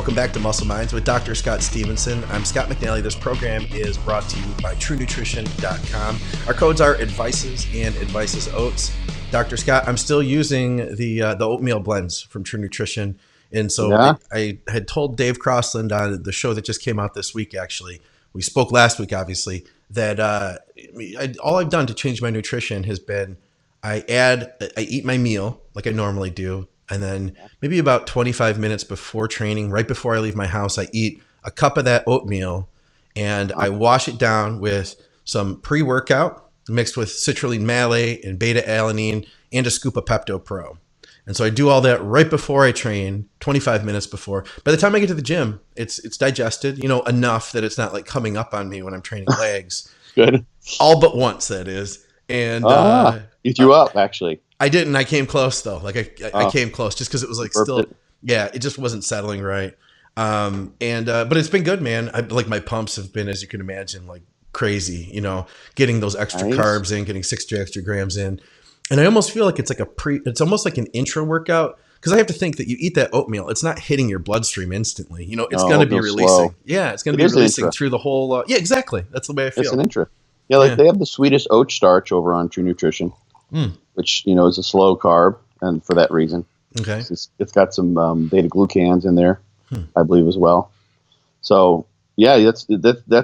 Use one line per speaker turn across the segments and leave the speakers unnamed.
Welcome back to Muscle Minds with Dr. Scott Stevenson. I'm Scott McNally. This program is brought to you by TrueNutrition.com. Our codes are Advices and Advices Oats. Dr. Scott, I'm still using the oatmeal blends from True Nutrition. And so I had told Dave Crossland on the show that just came out this week, actually. We spoke last week, obviously, that all I've done to change my nutrition has been I eat my meal like I normally do. And then maybe about 25 minutes before training, right before I leave my house, I eat a cup of that oatmeal and I wash it down with some pre-workout mixed with citrulline malate and beta-alanine and a scoop of Pepto Pro. And so I do all that right before I train, 25 minutes before. By the time I get to the gym, it's digested, enough that it's not like coming up on me when I'm training legs.
Good.
All but once, that is. And
you threw up, actually.
I didn't. I came close though. Like I came close just because it was like it just wasn't settling right. But it's been good, man. Like my pumps have been, as you can imagine, like crazy, getting those extra carbs in, getting 60 extra grams in. And I almost feel like it's like it's almost like an intra workout because I have to think that you eat that oatmeal. It's not hitting your bloodstream instantly. It's going to be releasing. Slow. Yeah. It's going to be releasing through the whole. Yeah, exactly. That's the way I feel.
It's an intra. Yeah. They have the sweetest oat starch over on True Nutrition. Which, is a slow carb, and for that reason. Okay. It's got some beta-glucans in there, I believe, as well. So, yeah, that's.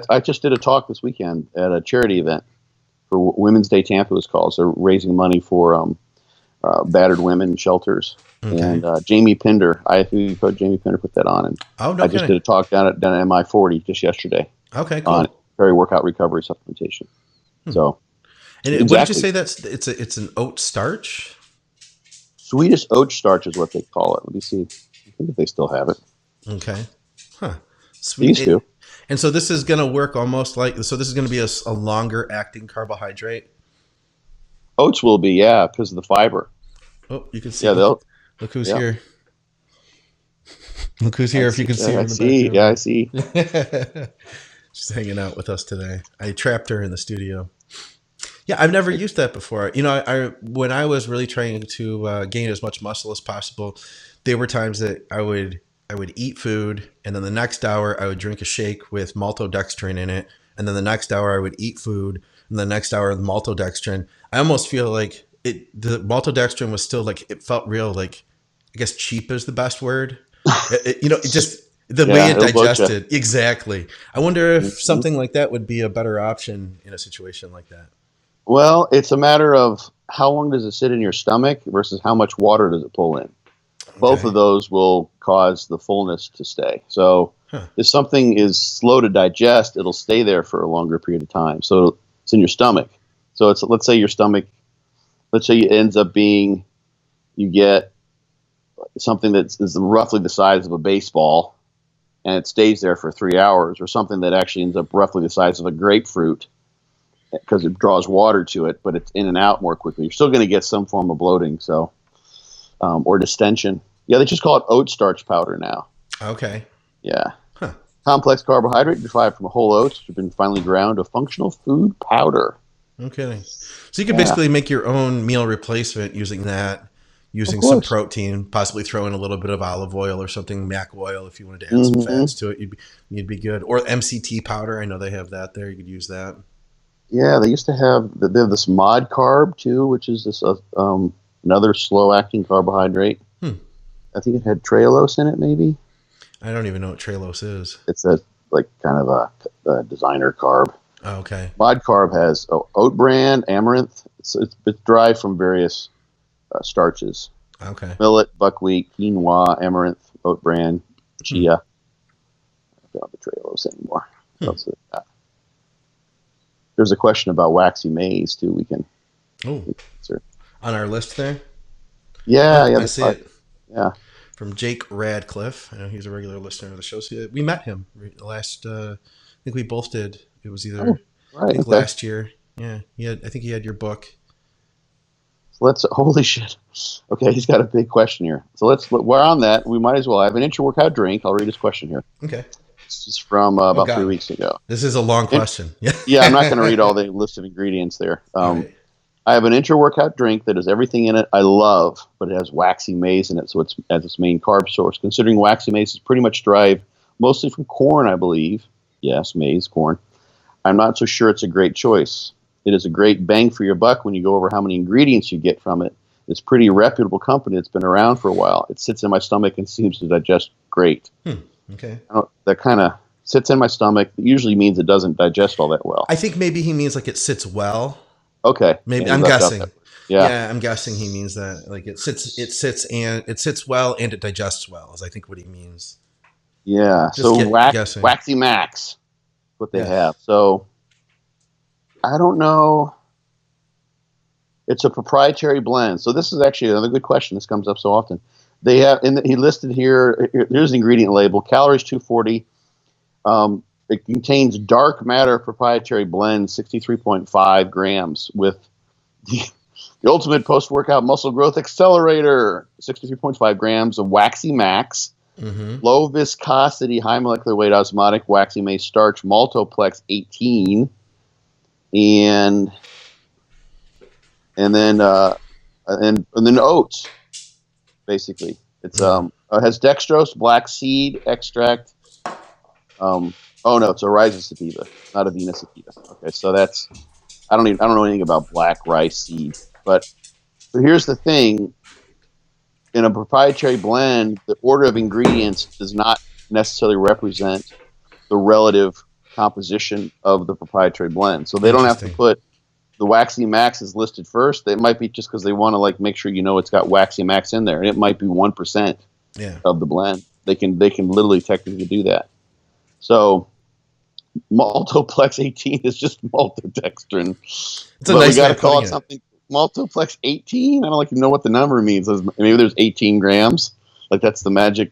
I just did a talk this weekend at a charity event for Women's Day Tampa, it was called. So, raising money for battered women shelters. Okay. And Jamie Pinder, Jamie Pinder put that on. And I just did a talk down at MI40 just yesterday.
Okay, cool.
On peri-workout recovery supplementation. So.
And what did you say it's an oat starch?
Sweetest oat starch is what they call it. Let me see. I think if they still have it.
Okay. Huh. Sweet.
These two.
And so this is going to work almost like, this is going to be a longer acting carbohydrate?
Oats will be, yeah, because of the fiber.
Oh, you can see.
Yeah,
look who's here. Look who's here if you can see her.
I see.
She's hanging out with us today. I trapped her in the studio. Yeah, I've never used that before. When I was really trying to gain as much muscle as possible, there were times that I would eat food, and then the next hour I would drink a shake with maltodextrin in it, and then the next hour I would eat food, and the next hour the maltodextrin. I almost feel like the maltodextrin was still like, it felt real, like, I guess cheap is the best word. It just the way it digested. Exactly. I wonder if something like that would be a better option in a situation like that.
Well, it's a matter of how long does it sit in your stomach versus how much water does it pull in. Okay. Both of those will cause the fullness to stay. So if something is slow to digest, it'll stay there for a longer period of time. So it's in your stomach. So let's say it ends up being, you get something that is roughly the size of a baseball and it stays there for 3 hours, or something that actually ends up roughly the size of a grapefruit, because it draws water to it, but it's in and out more quickly. You're still going to get some form of bloating, or distension. Yeah, they just call it oat starch powder now.
Okay.
Yeah. Huh. Complex carbohydrate derived from whole oats, which have been finely ground to functional food powder.
Okay. So you could basically make your own meal replacement using that, using some protein, possibly throw in a little bit of olive oil or something, mac oil, if you wanted to add some fats to it, you'd be good. Or MCT powder. I know they have that there. You could use that. Yeah,
they used to have this mod carb too, which is this another slow-acting carbohydrate. I think it had trehalose in it, maybe.
I don't even know what trehalose is.
It's kind of a designer carb.
Oh, okay.
Mod carb has oat bran, amaranth. It's derived from various starches.
Okay.
Millet, buckwheat, quinoa, amaranth, oat bran, chia. I don't have the trehalose anymore. There's a question about waxy maize too. We can answer
on our list there.
Yeah,
I see it.
Yeah,
from Jake Radcliffe. I know he's a regular listener of the show. So we met him last. I think we both did. It was either last year. Yeah, I think he had your book.
Holy shit. Okay, he's got a big question here. So we're on that. We might as well. I have an intra-workout drink. I'll read his question here.
Okay.
This is from about 3 weeks ago.
This is a long question.
Yeah, I'm not going to read all the list of ingredients there.
Right.
I have an intra-workout drink that has everything in it I love, but it has waxy maize in it, so it's as its main carb source. Considering waxy maize is pretty much derived mostly from corn, I believe. Yes, maize, corn. I'm not so sure it's a great choice. It is a great bang for your buck when you go over how many ingredients you get from it. It's a pretty reputable company. It's been around for a while. It sits in my stomach and seems to digest great.
Okay.
That kind of sits in my stomach. It usually means it doesn't digest all that well.
I think maybe he means like it sits well.
Okay.
Maybe
Yeah,
I'm guessing.
Yeah.
I'm guessing he means that like it sits well and it digests well is I think what he means.
Yeah.
Just
So
guessing.
Waxy Max, what they have. So I don't know. It's a proprietary blend. So this is actually another good question. This comes up so often. They have, he listed here. Here's the ingredient label: calories 240. It contains dark matter proprietary blend, 63.5 grams, with the ultimate post-workout muscle growth accelerator, 63.5 grams of Waxy Max, low viscosity, high molecular weight osmotic waxy maize starch, Maltoplex 18, and then oats. Basically, it's it has dextrose, black seed extract. Oh no, it's a rhiza sativa, not a Venus sativa. Okay, so that's I don't know anything about black rice seed, but here's the thing: in a proprietary blend, the order of ingredients does not necessarily represent the relative composition of the proprietary blend. So they don't have to put the Waxy Max is listed first. It might be just because they want to like make sure you know it's got Waxy Max in there, and it might be 1% of the blend. They can literally technically do that. So Maltoplex 18 is just maltodextrin.
It's a nice
we got to call it something. Maltoplex 18. I don't like know what the number means. Maybe there's 18 grams. Like that's the magic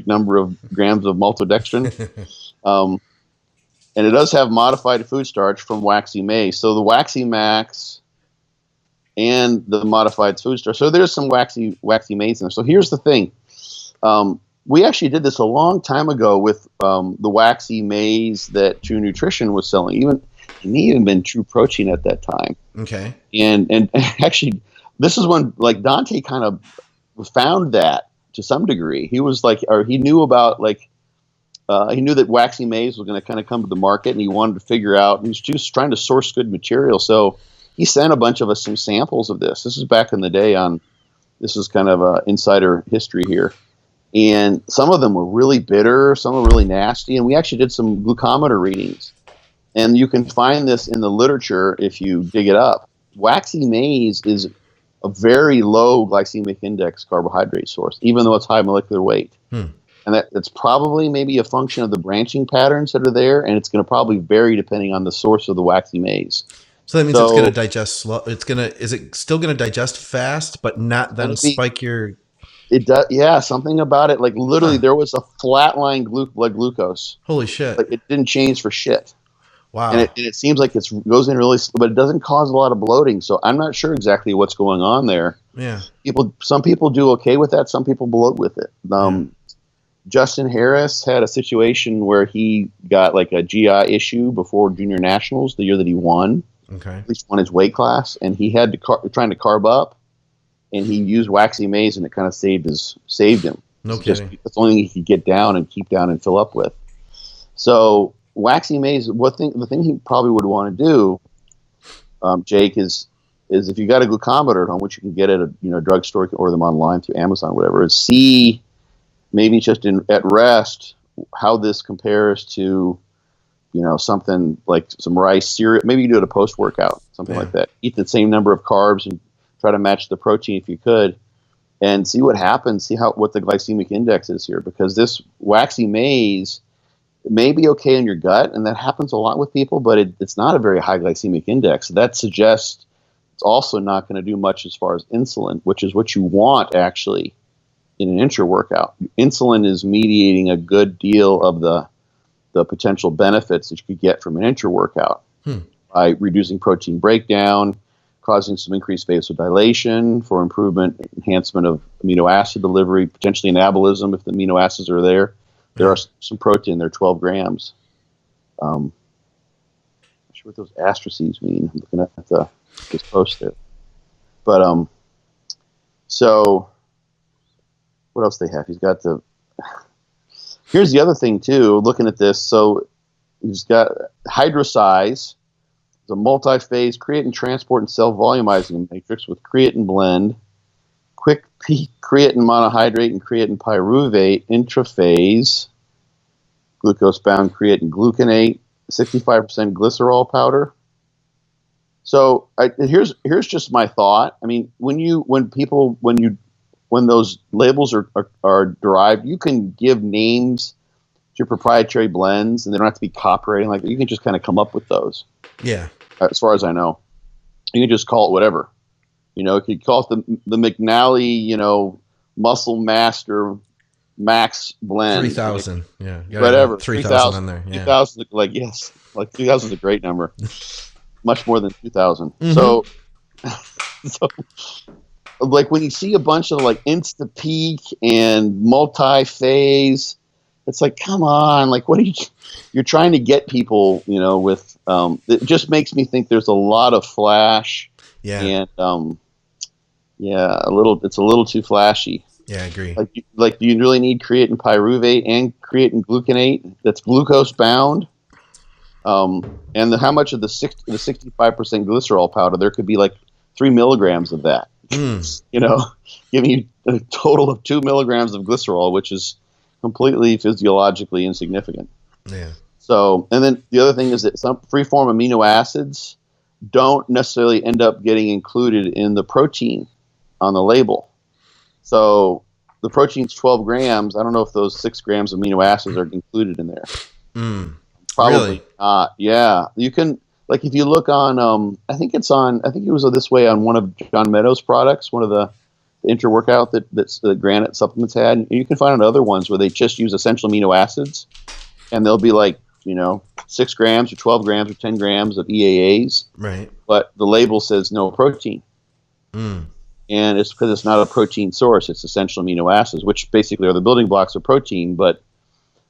number of grams of maltodextrin. And it does have modified food starch from waxy maize. So the Waxy Max and the modified food starch. So there's some waxy maize in there. So here's the thing. We actually did this a long time ago with the waxy maize that True Nutrition was selling. It may even been True Protein at that time.
Okay.
And actually, this is when like Dante kind of found that to some degree. He was like, or he knew about like, he knew that waxy maize was going to kind of come to the market, and he wanted to figure out. He was just trying to source good material, so he sent a bunch of us some samples of this. This is back in the day. This is kind of insider history here, and some of them were really bitter, some were really nasty, and we actually did some glucometer readings, and you can find this in the literature if you dig it up. Waxy maize is a very low glycemic index carbohydrate source, even though it's high molecular weight. And that's probably maybe a function of the branching patterns that are there, and it's going to probably vary depending on the source of the waxy maize.
So that means it's going to digest slow. Is it still going to digest fast, but not then spike your?
It does, yeah. Something about it, like literally, there was a flatline blood glucose.
Holy shit!
Like it didn't change for shit.
Wow.
And it seems like it goes in really, but it doesn't cause a lot of bloating. So I'm not sure exactly what's going on there.
Yeah.
Some people do okay with that. Some people bloat with it. Justin Harris had a situation where he got like a GI issue before junior nationals the year that he won.
Okay.
At least won his weight class, and he had to trying to carb up, and he used waxy maize, and it kind of saved him.
No kidding.
That's the only thing he could get down and keep down and fill up with. So waxy maize, the thing he probably would want to do, Jake, is if you got a glucometer at home, which you can get at a drugstore, you can order them online through Amazon, whatever, is see maybe just at rest how this compares to something like some rice cereal. Maybe you do it a post-workout, something like that. Eat the same number of carbs and try to match the protein if you could, and see what happens. See what the glycemic index is here, because this waxy maize may be okay in your gut, and that happens a lot with people, but it's not a very high glycemic index. That suggests it's also not going to do much as far as insulin, which is what you want actually in an intra-workout. Insulin is mediating a good deal of the potential benefits that you could get from an intra-workout by reducing protein breakdown, causing some increased vasodilation for enhancement of amino acid delivery, potentially anabolism if the amino acids are there. There are some protein there, 12 grams. I'm not sure what those astraces mean. I'm looking at this post there. But so what else they have? He's got the. Here's the other thing too. Looking at this, so he's got hydrosize. It's a multi-phase creatine transport and cell volumizing matrix with creatine blend, quick peak creatine monohydrate and creatine pyruvate intraphase, glucose-bound creatine gluconate, 65% glycerol powder. So here's just my thought. I mean, when those labels are derived, you can give names to your proprietary blends, and they don't have to be copywriting like that. You can just kind of come up with those.
Yeah.
As far as I know, you can just call it whatever. You could call it the MCNALLY, Muscle Master Max Blend.
3,000. Yeah.
Whatever.
3,000 on there. Yeah.
3,000. Like 3,000 is a great number. Much more than 2,000.
Mm-hmm.
So like when you see a bunch of like Insta Peak and multi-phase, it's like, come on, like you're trying to get people, with, it just makes me think there's a lot of flash.
Yeah.
And, it's a little too flashy.
Yeah, I agree.
Like do you really need creatine pyruvate and creatine gluconate that's glucose bound? And how much of the 65% glycerol powder, there could be like 3 milligrams of that, giving you a total of 2 milligrams of glycerol, which is completely physiologically insignificant.
Yeah.
So, and then the other thing is that some free-form amino acids don't necessarily end up getting included in the protein on the label. So the protein's 12 grams. I don't know if those 6 grams of amino acids are included in there. Probably
really?
not. Yeah. You can, like, if you look on, I think it was this way on one of John Meadows' products, one of the Intra workout that the Granite supplements had. And you can find on other ones where they just use essential amino acids, and they'll be like, 6 grams or 12 grams or 10 grams of EAAs.
Right.
But the label says no protein. And it's because it's not a protein source. It's essential amino acids, which basically are the building blocks of protein, but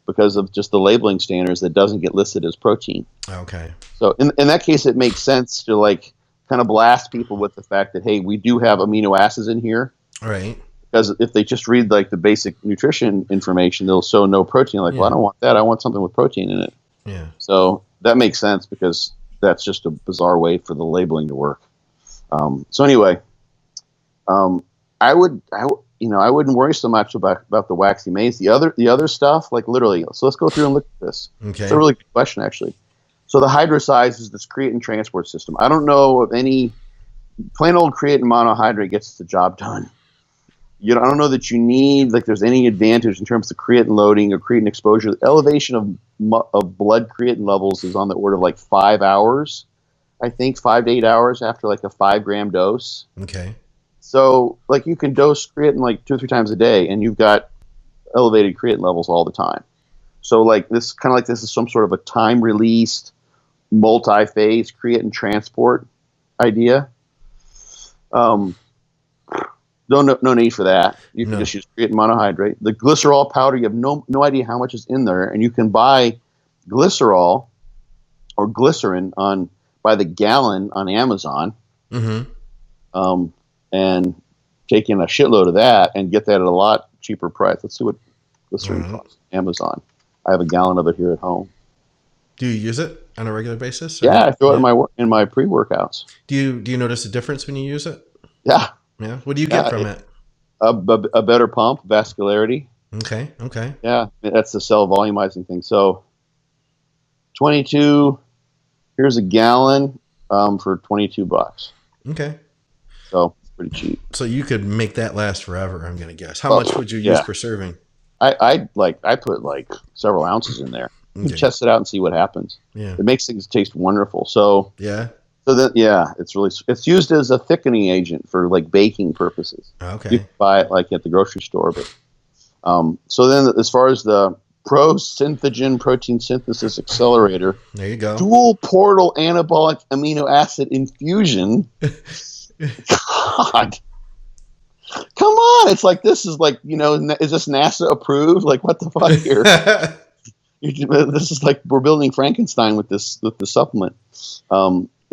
because of just the labeling standards, that doesn't get listed as protein.
Okay.
So in that case, it makes sense to like kind of blast people with the fact that, hey, we do have amino acids in here.
Right.
Because if they just read like the basic nutrition information, they'll show no protein. Like, well, I don't want that. I want something with protein in it.
Yeah.
So that makes sense because that's just a bizarre way for the labeling to work. So anyway, I wouldn't worry so much about the waxy maize. The other stuff, like literally. So let's go through and look at this.
Okay.
It's a really good question, actually. So the hydrosize is this creatine transport system. I don't know of any plain old creatine monohydrate gets the job done. I don't know that you need, like, there's any advantage in terms of creatine loading or creatine exposure. The elevation of blood creatine levels is on the order of like 5 hours, I think, 5 to 8 hours after like a 5 gram dose.
Okay.
So, like, you can dose creatine like 2 or 3 times a day, and you've got elevated creatine levels all the time. So, like, this is some sort of a time-released, multi-phase creatine transport idea. No need for that. You can just use creatine monohydrate. The glycerol powder, you have no idea how much is in there, and you can buy glycerol or glycerin by the gallon on Amazon. Mm-hmm. And take in a shitload of that and get that at a lot cheaper price. Let's see what glycerin costs on Amazon. I have a gallon of it here at home.
Do you use it on a regular basis?
Yeah, I throw it in my pre-workouts.
Do you notice a difference when you use it?
Yeah.
Yeah. What do you get from it?
A better pump, vascularity.
Okay.
Yeah, that's the cell volumizing thing. So 22. Here's a gallon for $22.
Okay.
So it's pretty cheap.
So you could make that last forever, I'm going to guess. How much would you use per serving?
I put like several ounces in there. Okay. Test it out and see what happens. Yeah. It makes things taste wonderful. So
yeah.
So then, it's used as a thickening agent for like baking purposes.
Okay.
You can buy it like at the grocery store, but so then as far as the Prosynthogen Protein Synthesis Accelerator,
there you go.
Dual portal anabolic amino acid infusion. God, come on! It's like this is like, is this NASA approved? Like, what the fuck here? This is like we're building Frankenstein with this supplement.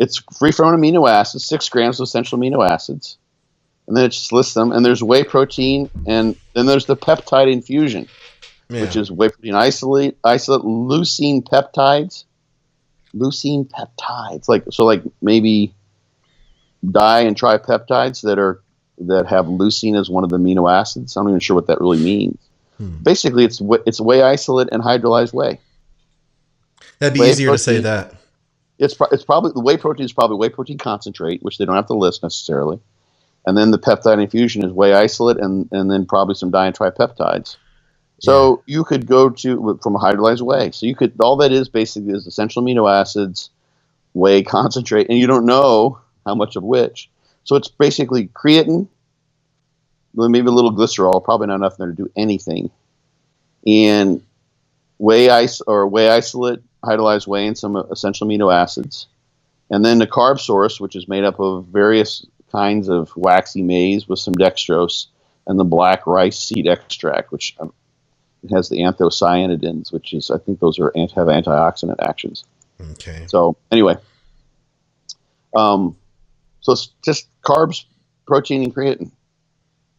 It's free from amino acids, 6 grams of essential amino acids. and then it just lists them. And there's whey protein, and then there's the peptide infusion, which is whey protein isolate leucine peptides. Leucine peptides, like maybe di and tripeptides that have leucine as one of the amino acids. I'm not even sure what that really means. Basically, it's whey isolate and hydrolyzed whey.
That'd be
whey
easier
protein,
to say that.
It's probably the whey protein is probably whey protein concentrate, which they don't have to list necessarily, and then the peptide infusion is whey isolate and then probably some di and tripeptides. So you could go from a hydrolyzed whey. So all that is basically is essential amino acids, whey concentrate, and you don't know how much of which. So it's basically creatine, maybe a little glycerol, probably not enough there to do anything, and whey isolate, hydrolyzed whey, and some essential amino acids, and then the carb source, which is made up of various kinds of waxy maize with some dextrose, and the black rice seed extract, which it has the anthocyanidins, which is, I think those have antioxidant actions.
Okay.
So anyway, so it's just carbs, protein, and creatine,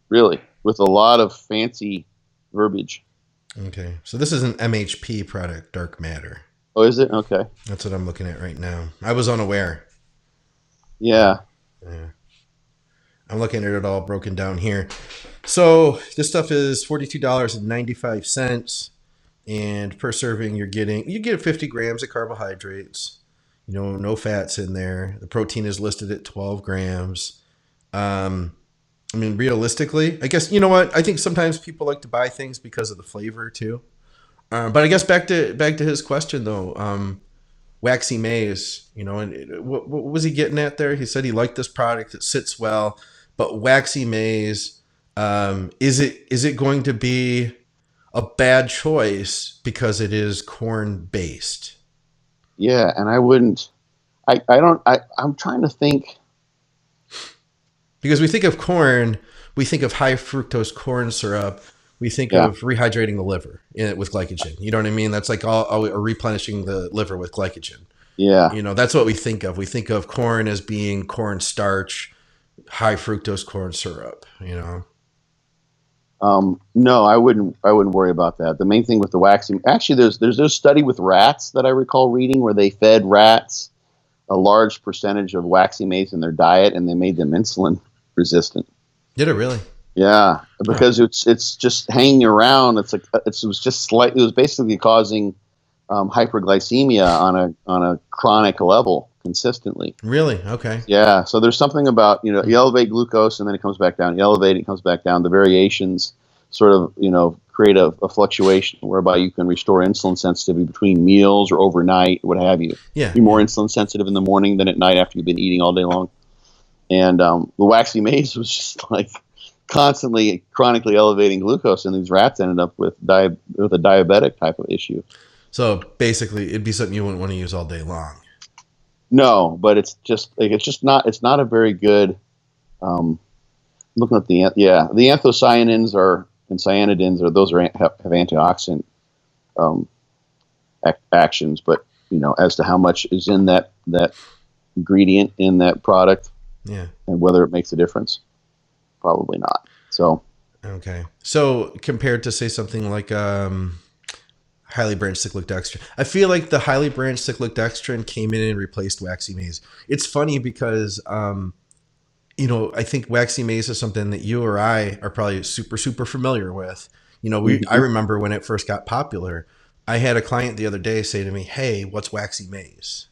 really, with a lot of fancy verbiage.
Okay. So this is an MHP product, dark matter.
Oh, is it? Okay.
That's what I'm looking at right now. I was unaware.
Yeah.
I'm looking at it all broken down here. So this stuff is $42.95, and per serving you get 50 grams of carbohydrates. No fats in there. The protein is listed at 12 grams. Realistically, I guess, you know what? I think sometimes people like to buy things because of the flavor too. But I guess back to his question though, waxy maize, and what was he getting at there? He said he liked this product. It sits well, but waxy maize, is it going to be a bad choice because it is corn based?
Yeah. And I'm trying to think.
Because we think of corn, we think of high fructose corn syrup. We think of rehydrating the liver with glycogen. You know what I mean? That's like all replenishing the liver with glycogen.
Yeah.
That's what we think of. We think of corn as being corn starch, high fructose corn syrup,
No, I wouldn't worry about that. The main thing with the waxy, actually, there's a study with rats that I recall reading where they fed rats a large percentage of waxy maize in their diet, and they made them insulin resistant.
Did it really?
Yeah, because it's just hanging around. It was basically causing hyperglycemia on a chronic level consistently.
Really? Okay.
Yeah. So there's something about you elevate glucose and then it comes back down. You elevate it comes back down. The variations sort of create a fluctuation whereby you can restore insulin sensitivity between meals or overnight, what have you.
Yeah.
You're more insulin sensitive in the morning than at night after you've been eating all day long. And the waxy maize was just like constantly chronically elevating glucose, and these rats ended up with a diabetic type of issue.
So basically, it'd be something you wouldn't want to use all day long.
No, but it's not a very good. Looking at the anthocyanins and cyanidins have antioxidant actions, but as to how much is in that ingredient in that product, and whether it makes a difference, probably not. So
okay, so compared to say something like highly branched cyclic dextrin, I feel like the highly branched cyclic dextrin came in and replaced waxy maize. It's funny because I think waxy maize is something that you or I are probably super, super familiar with. I remember when it first got popular, I had a client the other day say to me, "Hey, what's waxy maize?"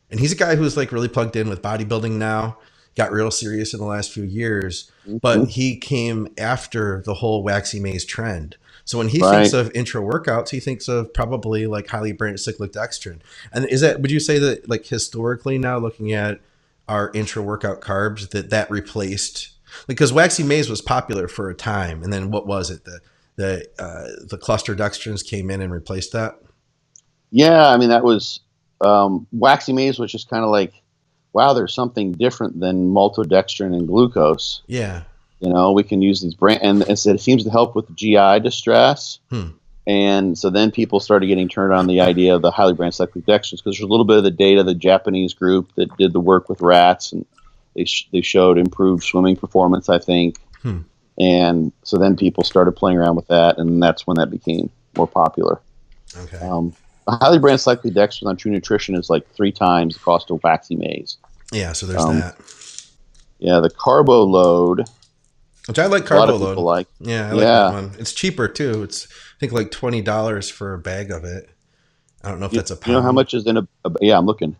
And he's a guy who's like really plugged in with bodybuilding now, got real serious in the last few years, but he came after the whole waxy maize trend. So when he thinks of intra workouts, he thinks of probably like highly branched cyclic dextrin. And would you say that like historically now looking at our intra workout carbs that replaced, because waxy maize was popular for a time, and then what was it? The cluster dextrins came in and replaced that. Yeah,
I mean that was waxy maize was just kind of like, wow, there's something different than maltodextrin and glucose.
Yeah,
we can use these and it seems to help with GI distress. And so then people started getting turned on the idea of the highly branched cyclic dextrins because there's a little bit of the data, the Japanese group that did the work with rats, and they showed improved swimming performance, I think. And so then people started playing around with that, and that's when that became more popular.
Okay.
A highly branched cyclic dextrose on True Nutrition is like 3 times the cost of Waxy maize.
Yeah, so there's that.
Yeah, the Carbo Load,
which I like. Carbo
a lot of
Load.
people like.
Yeah, I like that one. It's cheaper too. It's I think like $20 for a bag of it. I don't know if that's a pound.
You know how much is in a yeah, I'm looking.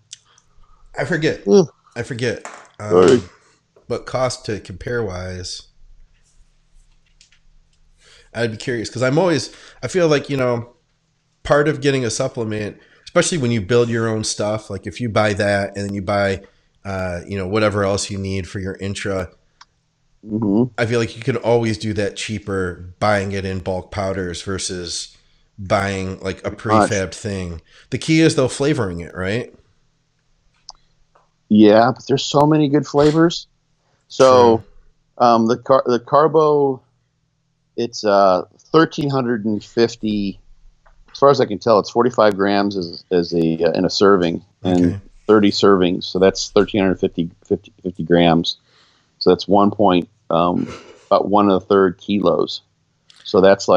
I forget. But cost to compare wise, I'd be curious because I feel like, part of getting a supplement, especially when you build your own stuff, like if you buy that and then you buy, whatever else you need for your intra, I feel like you can always do that cheaper buying it in bulk powders versus buying like a prefabbed thing. The key is though flavoring it, right? Yeah,
but there's so many good flavors. So the Carbo, it's 1,350. As far as I can tell, it's 45 grams in a serving and 30 servings. So that's 1,350 grams. So that's about 1 1/3 kilos. So that's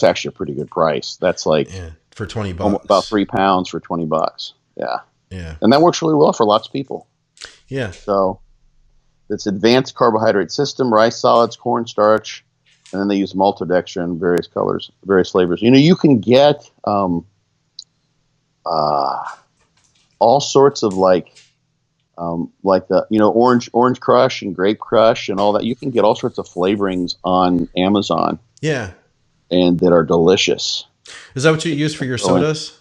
actually a pretty good price. That's like
for $20,
about 3 pounds for $20. Yeah.
Yeah.
And that works really well for lots of people.
Yeah.
So it's advanced carbohydrate system, rice solids, cornstarch. And then they use maltodextrin, various colors, various flavors. You can get all sorts of like the orange crush and grape crush and all that. You can get all sorts of flavorings on Amazon.
Yeah,
and that are delicious.
Is that what you use for your sodas?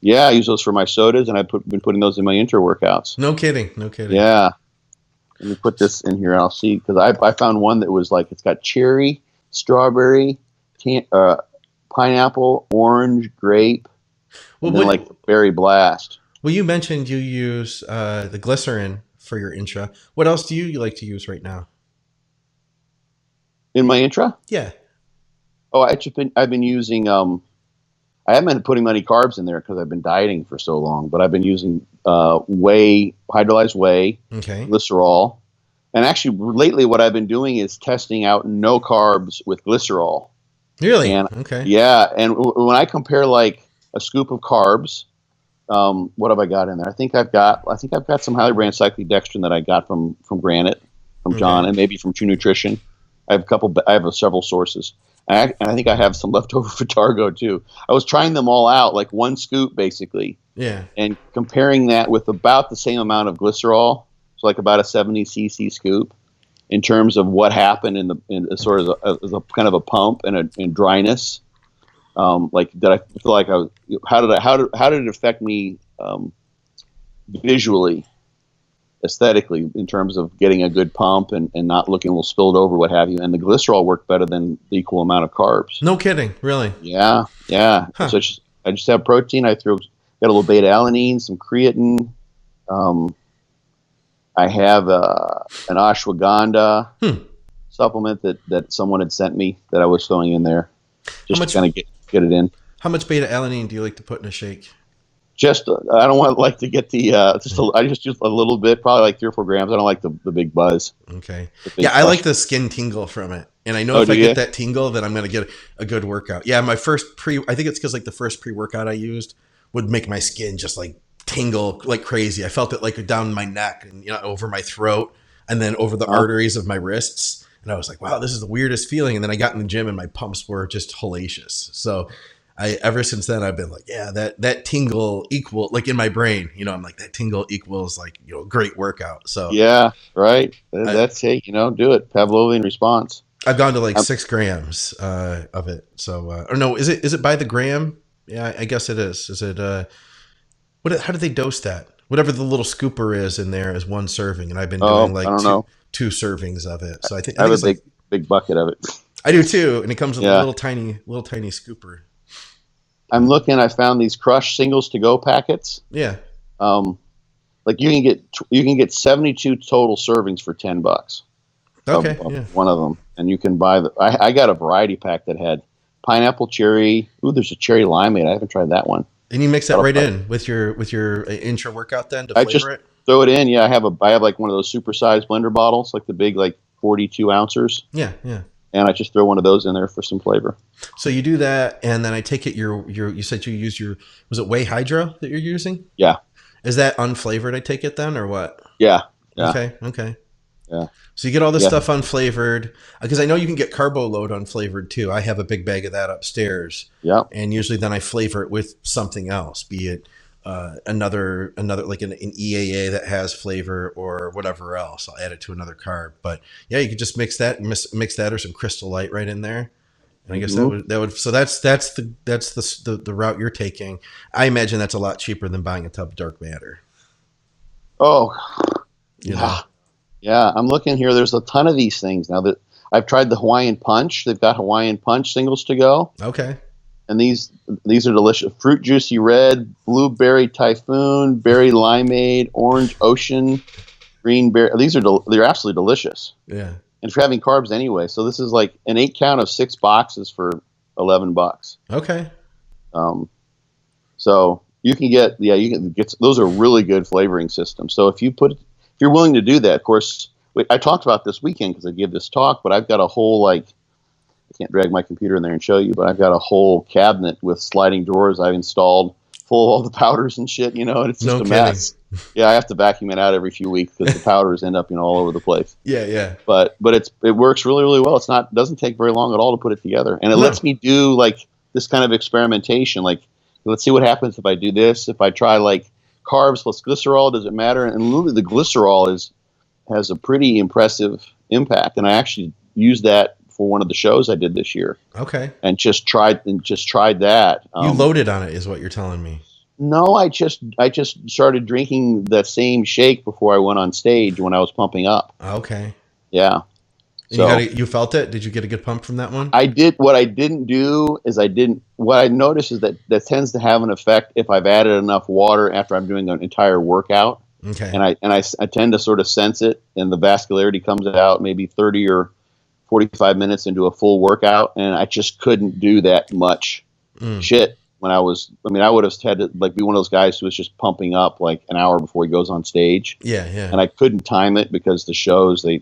Yeah, I use those for my sodas, and I've been putting those in my intra workouts.
No kidding.
Yeah. Let me put this in here, and I'll see, because I found one that was like, it's got cherry, strawberry, pineapple, orange, grape, and then like berry blast.
Well, you mentioned you use the glycerin for your intra. What else do you like to use right now?
In my intra?
Yeah.
Oh, I've been using, I haven't been putting many carbs in there because I've been dieting for so long, but I've been using whey, hydrolyzed whey, glycerol. And actually, lately, what I've been doing is testing out no carbs with glycerol.
Really?
And,
okay.
Yeah, and when I compare like a scoop of carbs, what have I got in there? I think I've got some highly branched cyclic dextrin that I got from Granite, from John, and maybe from True Nutrition. I have several sources. And I think I have some leftover Vitargo too. I was trying them all out, like one scoop basically. Yeah. And comparing that with about the same amount of glycerol, so like about a 70 cc scoop, in terms of what happened in sort of a kind of a pump and dryness. Like did I feel like how did it affect me visually, aesthetically, in terms of getting a good pump and not looking a little spilled over, what have you. And the glycerol worked better than the equal amount of carbs.
No kidding, really?
Yeah. Huh. So I just have protein. Got a little beta alanine, some creatine. I have an ashwagandha supplement that someone had sent me that I was throwing in there just to kind of get it in.
How much beta alanine do you like to put in a shake?
Just I don't want like to get the I just use a little bit, probably like 3 or 4 grams. I don't like the big buzz.
Okay. Yeah, I like the skin tingle from it, and I know if I get that tingle, then I'm gonna get a good workout. Yeah, my first I think it's because like the first pre-workout I used would make my skin just like tingle like crazy. I felt it like down my neck and over my throat, and then over the arteries of my wrists, and I was like, wow, this is the weirdest feeling. And then I got in the gym and my pumps were just hellacious. So ever since then, I've been like, yeah, that tingle equal, like in my brain, I'm like, that tingle equals like, great workout. So
yeah, right. That's do it. Pavlovian response.
I've gone to like 6 grams of it. So, or no, is it by the gram? Yeah, I guess it is. Is it, how do they dose that? Whatever the little scooper is in there is 1 serving. And I've been doing like two servings of it. So I have a
big bucket of it.
I do too. And it comes with a little tiny scooper.
I'm looking. I found these Crush singles to go packets.
Yeah.
Like you can get 72 total servings for $10.
Okay.
One of them, and you can buy I got a variety pack that had pineapple, cherry. Ooh, there's a cherry limeade. I haven't tried that one.
And you mix that right in with your intra workout then to flavor it.
throw it in. Yeah, I have like one of those supersized blender bottles, like the big, like 42 ounces.
Yeah.
And I just throw one of those in there for some flavor.
So you do that, and then I take it you said you use was it Whey Hydro that you're using?
Yeah.
Is that unflavored? I take it then, or what?
Yeah.
Okay.
Yeah.
So you get all this stuff unflavored, because I know you can get Carbo Load unflavored too. I have a big bag of that upstairs.
Yeah.
And usually then I flavor it with something else, be it another like an EAA that has flavor or whatever else. I'll add it to another carb. But yeah, you could just mix that or some Crystal Light right in there. And I guess that would so that's the route you're taking. I imagine that's a lot cheaper than buying a tub of dark matter.
Oh,
You know?
Yeah, I'm looking here. There's a ton of these things now that I've tried the Hawaiian Punch. They've got Hawaiian Punch singles to go.
Okay.
And these are delicious. Fruit Juicy Red, Blueberry Typhoon, Berry Limeade, Orange Ocean, Green Berry. They're absolutely delicious.
Yeah.
And if you're having carbs anyway, so this is like an 8 count of 6 boxes for $11.
Okay.
So you can get those are really good flavoring systems. So if you're willing to do that, of course, I talked about this weekend because I gave this talk, but I've got a whole I can't drag my computer in there and show you, but I've got a whole cabinet with sliding drawers I've installed full of all the powders and shit, and it's just a mess. Yeah, I have to vacuum it out every few weeks because the powders end up, all over the place.
Yeah.
But it works really, really well. It doesn't take very long at all to put it together, and it lets me do like this kind of experimentation. Like, let's see what happens if I do this. If I try like carbs plus glycerol, does it matter? And literally, the glycerol has a pretty impressive impact, and I actually used that for one of the shows I did this year.
Okay.
And just tried that.
You loaded on it, is what you're telling me.
No, I just started drinking that same shake before I went on stage when I was pumping up.
Okay.
Yeah.
So you felt it? Did you get a good pump from that one?
I did. What I didn't do is what I noticed is that tends to have an effect if I've added enough water after I'm doing an entire workout.
Okay.
And I tend to sort of sense it, and the vascularity comes out maybe 30 or 45 minutes into a full workout, and I just couldn't do that much shit when I would have had to be one of those guys who was just pumping up like an hour before he goes on stage.
Yeah.
And I couldn't time it because the shows, you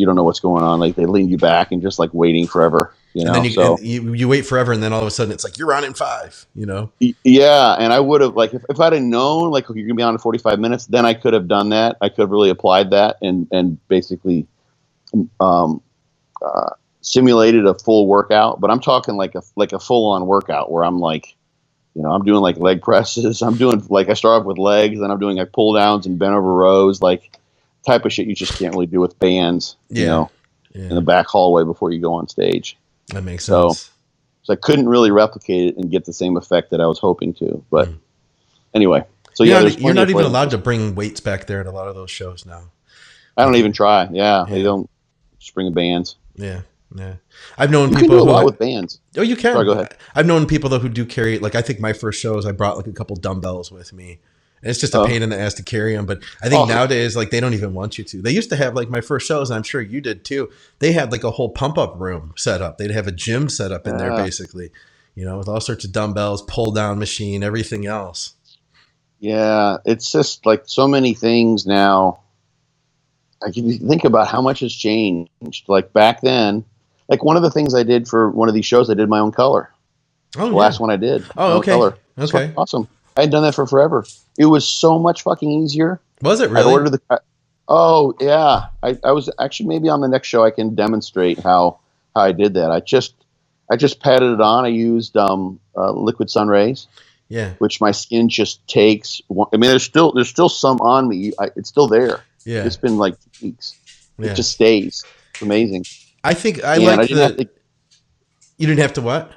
don't know what's going on. Like, they lean you back and just like waiting forever,
And then you wait forever, and then all of a sudden it's like, you're on in 5,
Yeah. And I would have, like, if I'd have known, like, you're going to be on in 45 minutes, then I could have done that. I could have really applied that and basically, simulated a full workout. But I'm talking like a full on workout where I'm like, I'm doing like leg presses. I'm doing like, I start off with legs, then I'm doing like pull downs and bent over rows, like type of shit you just can't really do with bands, in the back hallway before you go on stage.
That makes sense.
So I couldn't really replicate it and get the same effect that I was hoping to. But anyway, so
you're not even allowed to bring weights back there at a lot of those shows now.
I don't even try. Yeah. They don't just bring bands.
Yeah. I've known
you
people
can do a lot with bands.
Oh, you can.
Sorry, go ahead.
I've known people though who do carry, like, I think my first shows I brought like a couple dumbbells with me. And it's just a pain in the ass to carry them. But I think nowadays, like, they don't even want you to. They used to have, like, my first shows, and I'm sure you did too. They had like a whole pump up room set up. They'd have a gym set up in there basically, with all sorts of dumbbells, pull down machine, everything else.
Yeah. It's just like so many things now. I can think about how much has changed. Like back then, like one of the things I did for one of these shows, I did my own color.
Oh,
the last one I did.
Oh, okay.
Color.
Okay.
Awesome. I had done that for forever. It was so much fucking easier.
Was it really?
I ordered oh yeah. I was actually, maybe on the next show I can demonstrate how I did that. I just patted it on. I used liquid sun rays.
Yeah.
Which my skin just takes. I mean, there's still some on me. It's still there.
Yeah.
It's been like 2 weeks.
Yeah.
It just stays. It's amazing.
I think you didn't have to what?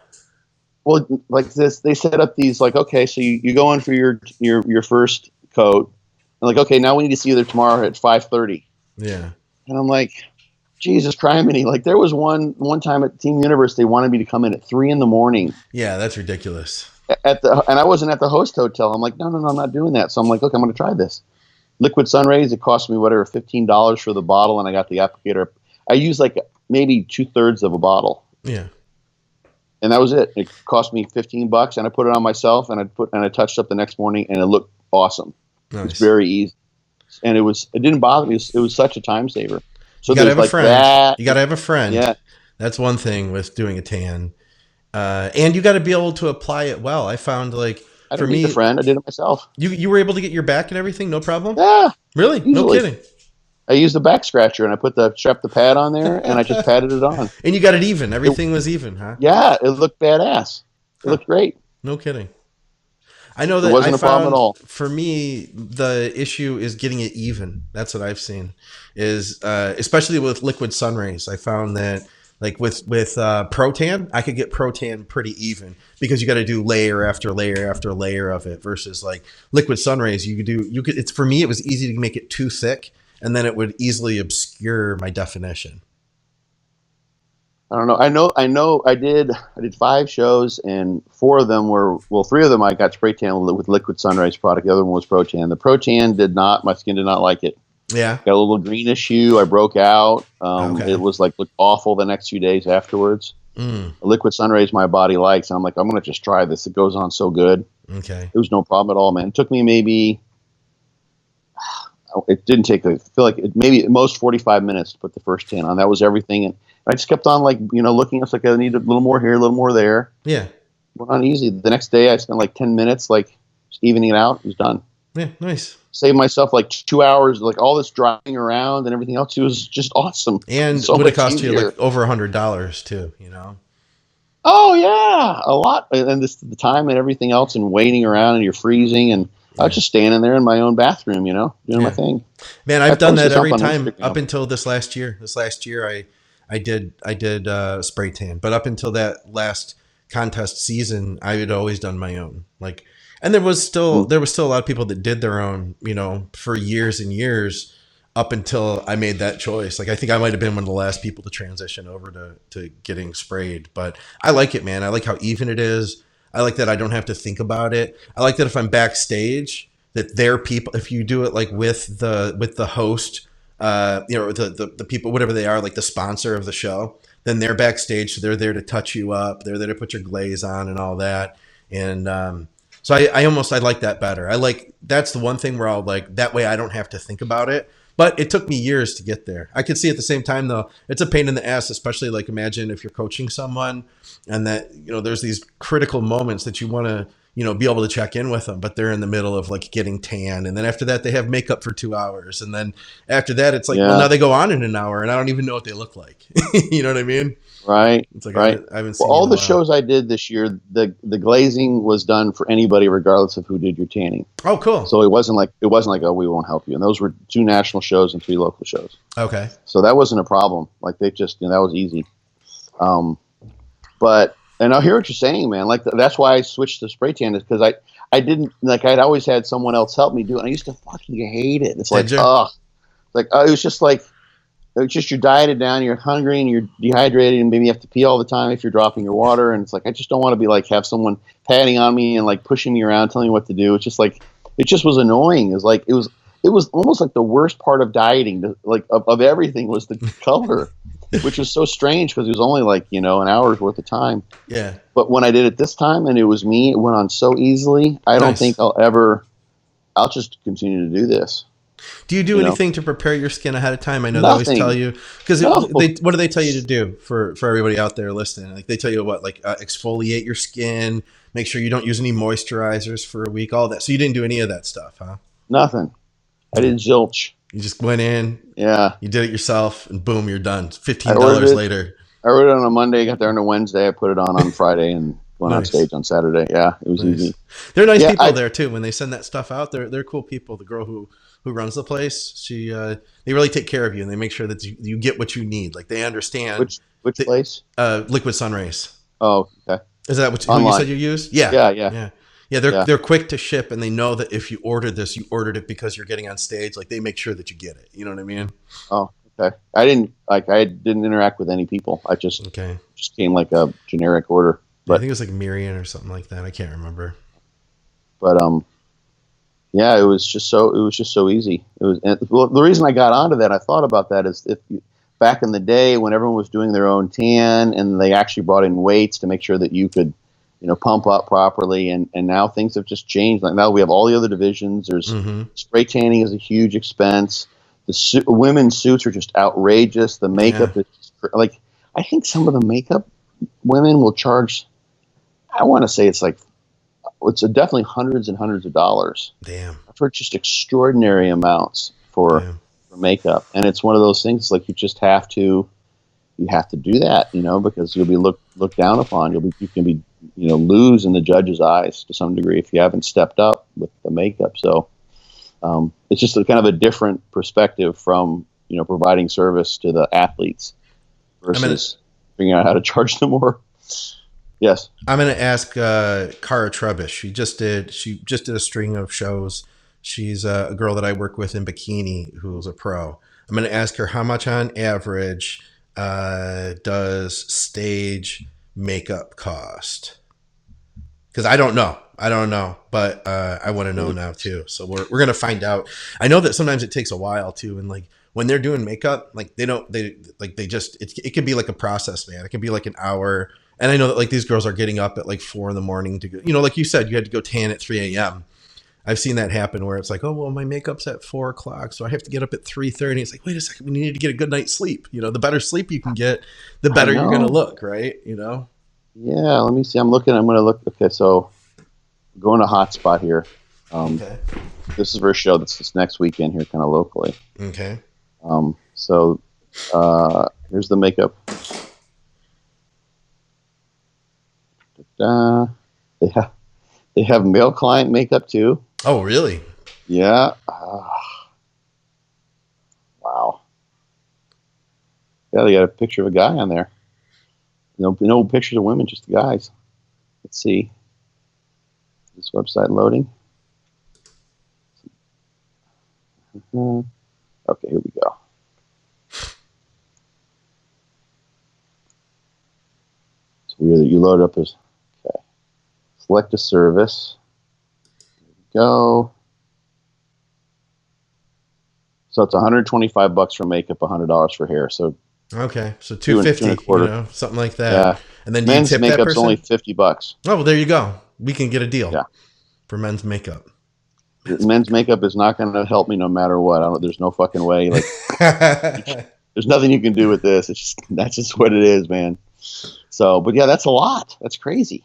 Well, like this, they set up these like, okay, so you go in for your first coat, and like, okay, now we need to see you there tomorrow at 5:30.
Yeah. And
I'm like, Jesus criminy! Like there was one time at Team Universe, they wanted me to come in at 3 a.m.
Yeah, that's ridiculous.
And I wasn't at the host hotel. I'm like, no, I'm not doing that. So I'm like, look, I'm going to try this. Liquid sun rays. It cost me whatever, $15 for the bottle, and I got the applicator. I used like maybe 2/3 of a bottle.
Yeah.
And that was it. It cost me $15, and I put it on myself, and I touched up the next morning, and it looked awesome.
Nice.
It's very easy. and it didn't bother me. It was such a time saver. So
you gotta have
like
a friend.
that.
You gotta have a friend.
Yeah,
that's one thing with doing a tan. And you got to be able to apply it well. I found like
I
for
don't need
me,
a friend. I did it myself.
you were able to get your back and everything, no problem.
Yeah,
Really,
easily.
no kidding.
I used the back scratcher and I strapped the pad on there and I just patted it on.
And you got it even. Everything was even, huh?
Yeah, it looked badass. It looked great.
No kidding. I know that
it wasn't a problem at all.
For me, the issue is getting it even. That's what I've seen. Is especially with liquid sun rays. I found that like with Protan, I could get Protan pretty even because you got to do layer after layer after layer of it versus like liquid sun rays. You could. It's for me. It was easy to make it too thick, and then it would easily obscure my definition.
I don't know. I know. I did 5 shows, and 4 of them were 3 of them I got spray tan with liquid sunrise product. The other one was Protan. The Protan did not. My skin did not like it.
Yeah,
got a little greenish hue. I broke out.
Okay.
It was looked awful the next few days afterwards. The liquid sunrays my body likes. And I'm like, I'm gonna just try this. It goes on so good.
Okay,
it was no problem at all, man. It took me maybe. It didn't take. I feel like maybe at most 45 minutes to put the first tan on. That was everything, and I just kept on looking. It's like I need a little more here, a little more there.
Yeah,
went on easy. The next day, I spent like 10 minutes, like just evening it out. It was done.
Yeah, nice.
Saved myself like 2 hours, like all this driving around and everything else. It was just awesome.
And
so
would it cost
easier.
you like over $100 too? You know.
Oh yeah, a lot. And the time and everything else, and waiting around, and you're freezing, and I was just standing there in my own bathroom, doing my thing.
Man, I've done that every time up until this last year. This last year, I did spray tan, but up until that last contest season, I had always done my own. Like, and there was still a lot of people that did their own, for years and years up until I made that choice. Like, I think I might have been one of the last people to transition over to getting sprayed, but I like it, man. I like how even it is. I like that I don't have to think about it. I like that if I'm backstage, that they're people. If you do it like with the host, the people, whatever they are, like the sponsor of the show, then they're backstage, so they're there to touch you up. They're there to put your glaze on and all that. And so I like that better. That's the one thing where I'll like that way I don't have to think about it. But it took me years to get there. I could see at the same time, though, it's a pain in the ass, especially like imagine if you're coaching someone and that, there's these critical moments that you want to, be able to check in with them, but they're in the middle of like getting tan. And then after that, they have makeup for 2 hours. And then after that, it's like, well, now they go on in an hour and I don't even know what they look like. You know what I mean?
Right.
It's like,
right.
I haven't seen
all the shows I did this year, the glazing was done for anybody, regardless of who did your tanning.
Oh, cool.
So it wasn't like, oh, we won't help you. And those were 2 national shows and 3 local shows.
Okay.
So that wasn't a problem. Like they just, that was easy. And I hear what you're saying, man. Like that's why I switched to spray tan, is because I didn't like, I'd always had someone else help me do it. And I used to fucking hate it. It's like, it was just like, it's just you're dieted down, you're hungry, and you're dehydrated, and maybe you have to pee all the time if you're dropping your water. And it's like, I just don't want to be like, have someone patting on me and like pushing me around, telling me what to do. It's just like, it just was annoying. It's like, it was almost like the worst part of dieting, like of everything, was the color, which was so strange because it was only like, an hour's worth of time.
Yeah.
But when I did it this time and it was me, it went on so easily. I don't think I'll just continue to do this.
Do you do anything to prepare your skin ahead of time? I know
Nothing.
they always tell you, because what do they tell you to do for everybody out there listening? Like they tell you what, like exfoliate your skin, make sure you don't use any moisturizers for a week, all that. So you didn't do any of that stuff, huh?
Nothing. I did zilch.
You just went in.
Yeah.
You did it yourself, and boom, you're done. $15 later.
I wrote it on a Monday, got there on a Wednesday. I put it on Friday, and went on stage on Saturday. Yeah, it was easy.
They're nice people there too. When they send that stuff out, they're cool people. The girl who runs the place, they really take care of you, and they make sure that you get what you need. Like they understand.
Which place?
Liquid Sun Rays.
Oh, okay.
Is that who you said you used? Yeah. Yeah, they're quick to ship, and they know that if you ordered this, you ordered it because you're getting on stage. Like they make sure that you get it. You know what I mean?
Oh, okay. I didn't interact with any people. I just came like a generic order. But
I think it was like Miriam or something like that. I can't remember.
But yeah, it was just so easy. The reason I got onto that, I thought about that, is back in the day when everyone was doing their own tan and they actually brought in weights to make sure that you could pump up properly. And now things have just changed. Like now we have all the other divisions. There's spray tanning is a huge expense. The women's suits are just outrageous. The makeup is like, I think some of the makeup women will charge, I want to say it's definitely hundreds and hundreds of dollars.
Damn.
For just extraordinary amounts for makeup. And it's one of those things like you have to do that, because you'll be looked down upon. You can be, lose in the judge's eyes to some degree if you haven't stepped up with the makeup. So it's just kind of a different perspective from, providing service to the athletes versus figuring out how to charge them more. Yes.
I'm going to ask Cara Trebish. She just did a string of shows. She's a girl that I work with in bikini who's a pro. I'm going to ask her how much on average does stage makeup cost? Because I don't know, but I want to know now too. So we're going to find out. I know that sometimes it takes a while too. And like when they're doing makeup, like it can be like a process, man. It can be like an hour. And I know that like these girls are getting up at like 4 a.m. to go, like you said, you had to go tan at 3 a.m. I've seen that happen where it's like, oh, well, my makeup's at 4 o'clock, so I have to get up at 3:30. It's like, wait a second, we need to get a good night's sleep. The better sleep you can get, the better you're going to look, right?
Yeah, let me see. I'm going to look. Okay, so I'm going to Hotspot here. Okay. This is for a show that's this next weekend here, kind of locally.
Okay.
So here's the makeup. They have male client makeup too.
Oh, really?
Yeah. Wow. Yeah, they got a picture of a guy on there. No pictures of women, just the guys. Let's see. This website loading. Okay, here we go. It's weird that you load up as. Okay. Select a service. There we go. So it's $125 for makeup, $100 for hair. So
okay, so $250, something like that.
Yeah.
And then
men's makeup's only $50.
Oh, well, there you go. We can get a deal.
Yeah. For
men's makeup.
Men's makeup is not going to help me no matter what. There's no fucking way. Like, there's nothing you can do with this. That's just what it is, man. So, but yeah, that's a lot. That's crazy.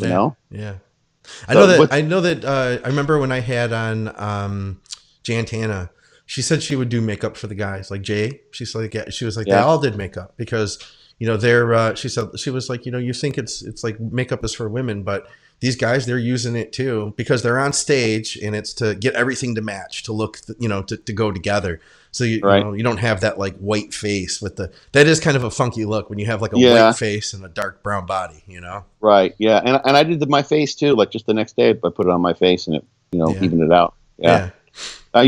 You know?
Yeah. I know that. I remember when I had on Jan Tana. She said she would do makeup for the guys, like Jay. She was like, they all did makeup because, they're. She said she was like, you think it's like makeup is for women, but these guys, they're using it too because they're on stage and it's to get everything to match, to look, to go together. So you don't have that like white face that is kind of a funky look when you have like a white face and a dark brown body,
Right. Yeah. And I did my face too. Like just the next day, I put it on my face and it, evened it out. Yeah.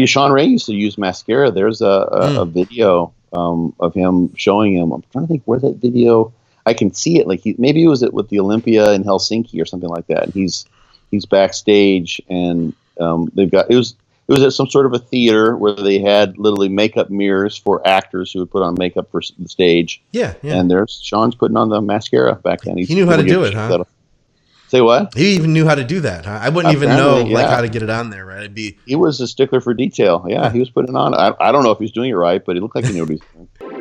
Sean Ray used to use mascara. There's a video of him showing him. I'm trying to think where that video. I can see it. Like maybe it was with the Olympia in Helsinki or something like that. And he's backstage, and they've got it was at some sort of a theater where they had literally makeup mirrors for actors who would put on makeup for the stage. Yeah. And there's Sean's putting on the mascara back then.
He knew how to do it, huh?
Say what?
He even knew how to do that, huh? I wouldn't even know how to get it on there, right?
He was a stickler for detail. Yeah, he was putting it on. I don't know if he's doing it right, but it looked like he knew what he was doing.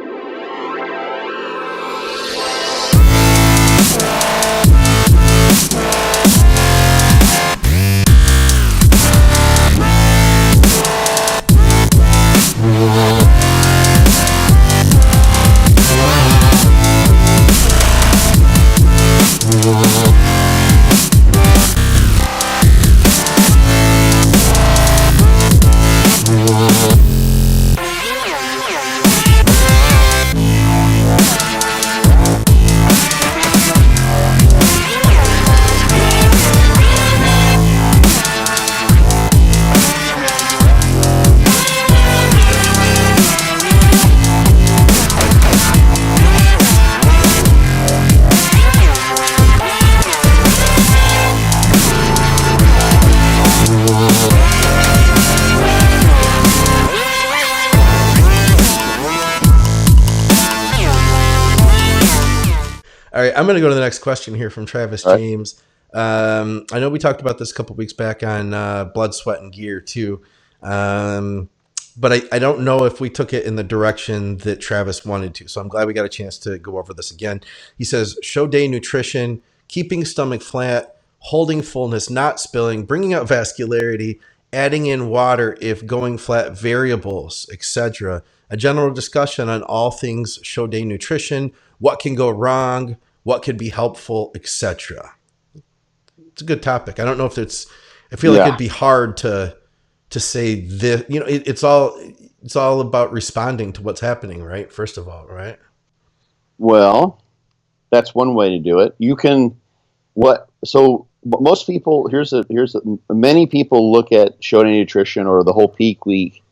All right, I'm going to go to the next question here from Travis James. I know we talked about this a couple weeks back on Blood, Sweat, and Gear too. But I don't know if we took it in the direction that Travis wanted to. So I'm glad we got a chance to go over this again. He says, show day nutrition, keeping stomach flat, holding fullness, not spilling, bringing out vascularity, adding in water if going flat, variables, etc. A general discussion on all things show day nutrition, what can go wrong, what could be helpful, etc. It's a good topic. I don't know if I feel like it'd be hard to say this, it's all about responding to what's happening, right? First of all, right?
Well, that's one way to do it. You can, most people, many people look at show day nutrition or the whole peak week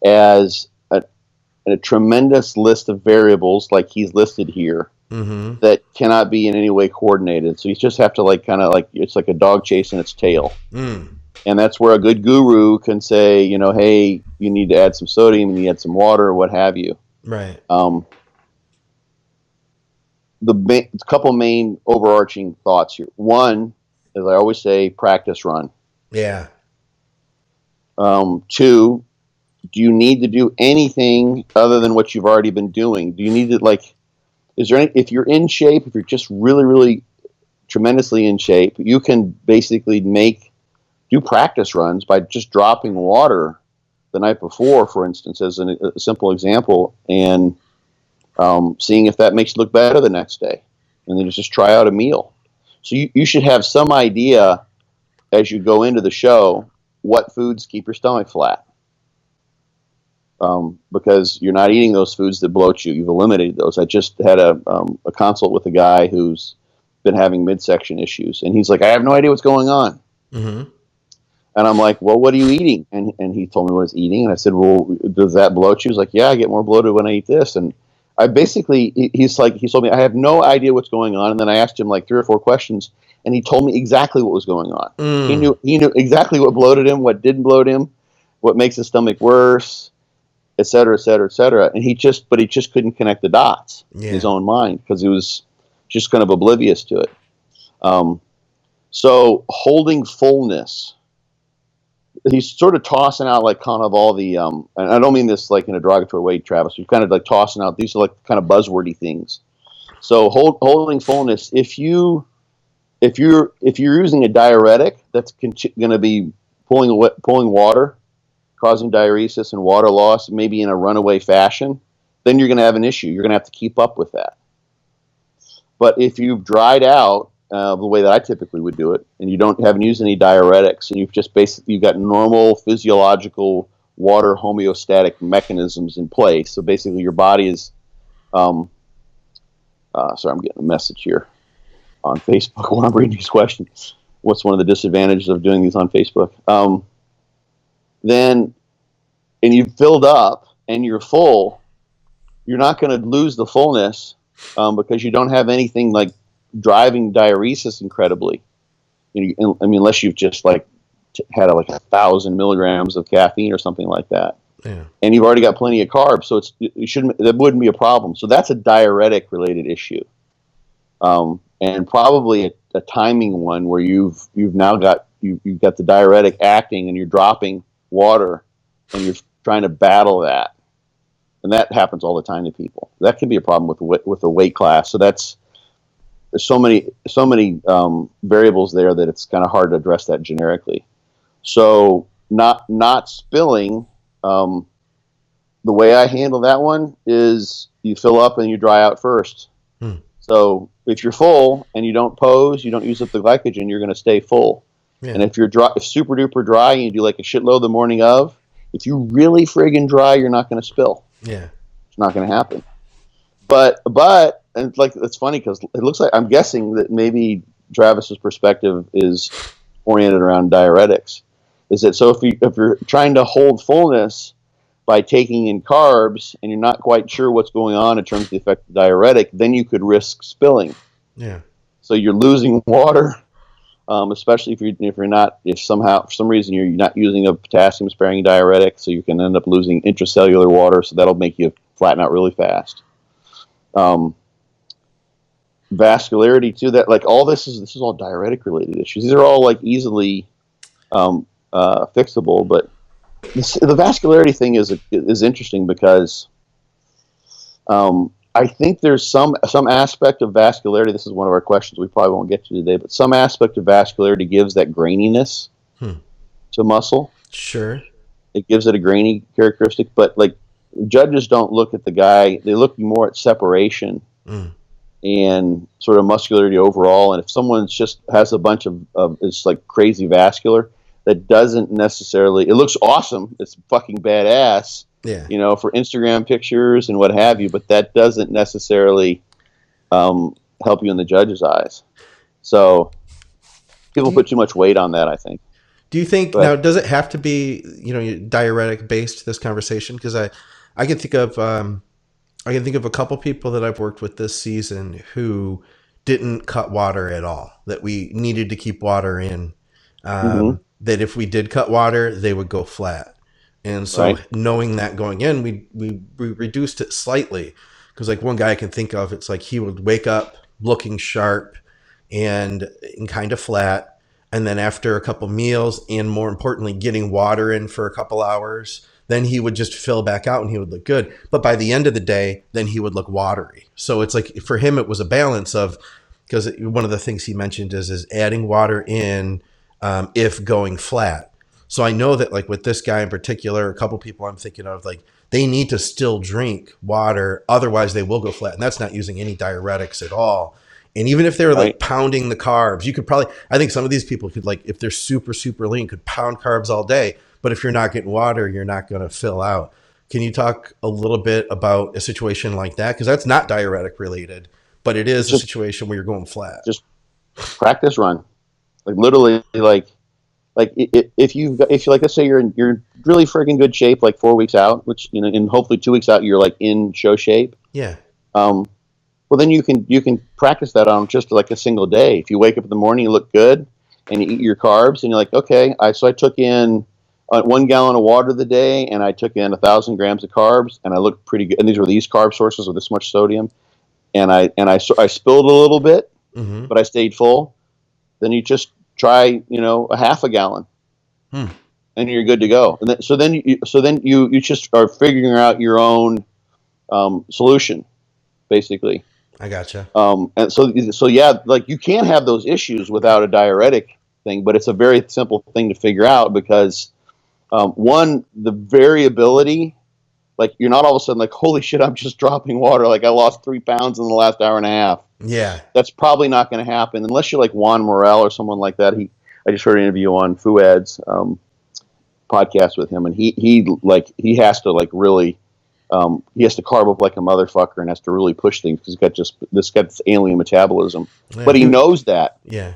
as a tremendous list of variables like he's listed here that cannot be in any way coordinated. So you just have to it's like a dog chasing its tail. And that's where a good guru can say, hey, you need to add some sodium, you need to add some water, or what have you.
Right.
The couple main overarching thoughts here. One, as I always say, practice run.
Yeah.
Two, do you need to do anything other than what you've already been doing? Do you need to if you're in shape, if you're just really, really tremendously in shape, you can basically do practice runs by just dropping water the night before, for instance, as a simple example, and seeing if that makes you look better the next day. And then just try out a meal. So you should have some idea as you go into the show what foods keep your stomach flat. Because you're not eating those foods that bloat you. You've eliminated those. I just had a consult with a guy who's been having midsection issues. And he's like, I have no idea what's going on. Mm-hmm. And I'm like, well, what are you eating? And he told me what he's eating. And I said, well, does that bloat you? He's like, yeah, I get more bloated when I eat this. And I basically, he told me, I have no idea what's going on. And then I asked him like 3 or 4 questions, and he told me exactly what was going on. He knew exactly what bloated him, what didn't bloat him, what makes his stomach worse, et cetera, et cetera, et cetera. And he just couldn't connect the dots in his own mind because he was just kind of oblivious to it. So holding fullness, he's sort of tossing out like kind of all the, and I don't mean this like in a derogatory way, Travis, he's kind of like tossing out, these are like kind of buzzwordy things. So holding fullness, if you're using a diuretic that's going to be pulling water, causing diuresis and water loss, maybe in a runaway fashion, then you're going to have an issue. You're going to have to keep up with that. But if you've dried out the way that I typically would do it, and you haven't used any diuretics, and you've got normal physiological water homeostatic mechanisms in place. So basically, your body is. Sorry, I'm getting a message here on Facebook when I'm reading these questions. What's one of the disadvantages of doing these on Facebook? And you've filled up and you're full, you're not going to lose the fullness because you don't have anything like driving diuresis incredibly. Unless you've just like had like 1,000 milligrams of caffeine or something like that. Yeah. And you've already got plenty of carbs, so that wouldn't be a problem. So that's a diuretic related issue. And probably a timing one where you've now got the diuretic acting and you're dropping water and you're trying to battle that, and that happens all the time to people. That can be a problem with the weight class. So there's so many variables there that it's kind of hard to address that generically. So not spilling. The way I handle that one is you fill up and you dry out first. So if you're full and you don't pose, you don't use up the glycogen, you're going to stay full. Yeah. And if you're super duper dry and you do like a shitload the morning of, if you're really friggin' dry, you're not going to spill. Yeah, it's not going to happen. But and it's funny because it looks like, I'm guessing that maybe Travis's perspective is oriented around diuretics. Is that so? If you're trying to hold fullness by taking in carbs and you're not quite sure what's going on in terms of the effect of diuretic, then you could risk spilling. Yeah. So you're losing water, especially if somehow for some reason you're not using a potassium sparing diuretic, so you can end up losing intracellular water. So that'll make you flatten out really fast. vascularity too. That like all this is all diuretic related issues. These are all like easily fixable, but the vascularity thing is interesting because I think there's some aspect of vascularity. This is one of our questions we probably won't get to today, but some aspect of vascularity gives that graininess to muscle.
Sure.
It gives it a grainy characteristic, but like judges don't look at the guy; they look more at separation and sort of muscularity overall. And if someone just has a bunch of it's like crazy vascular, that doesn't necessarily. It looks awesome. It's fucking badass.
Yeah.
You know, for Instagram pictures and what have you, but that doesn't necessarily help you in the judge's eyes. So people put too much weight on that, I think.
Do you think now, does it have to be, diuretic based, this conversation? Because I can think of a couple people that I've worked with this season who didn't cut water at all, that we needed to keep water in, that if we did cut water, they would go flat. And so knowing that going in, we reduced it slightly, because like one guy I can think of, it's like he would wake up looking sharp and kind of flat. And then after a couple meals and more importantly, getting water in for a couple hours, then he would just fill back out and he would look good. But by the end of the day, then he would look watery. So it's like for him, it was a balance of, because one of the things he mentioned is adding water in if going flat. So I know that like with this guy in particular, a couple people I'm thinking of, like they need to still drink water. Otherwise they will go flat. And that's not using any diuretics at all. And even if they're like pounding the carbs, you could probably, I think some of these people could, like, if they're super, super lean, could pound carbs all day. But if you're not getting water, you're not going to fill out. Can you talk a little bit about a situation like that? Because that's not diuretic related, but it is a situation where you're going flat. Just
practice run. Like literally if you like, let's say you're in really freaking good shape, like 4 weeks out, which, and hopefully 2 weeks out, you're like in show shape.
Yeah.
Well, then you can practice that on just like a single day. If you wake up in the morning, you look good, and you eat your carbs, and you're like, okay, I took in 1 gallon of water the day, and I took in 1,000 grams of carbs, and I looked pretty good. And these were these carb sources with this much sodium, and I spilled a little bit, but I stayed full. Then you just try, a half a gallon, and you're good to go. And so then you just are figuring out your own solution, basically.
I gotcha.
And so yeah, like you can't have those issues without a diuretic thing, but it's a very simple thing to figure out because one, the variability, like you're not all of a sudden like, holy shit, I'm just dropping water. Like I lost 3 pounds in the last hour and a half.
Yeah. That's
probably not going to happen unless you're like Juan Morel or someone like that. I just heard an interview on Fuad's podcast with him, and he has to like really, he has to carb up like a motherfucker and has to really push things because he's got this alien metabolism. Yeah, but he knows that.
Yeah.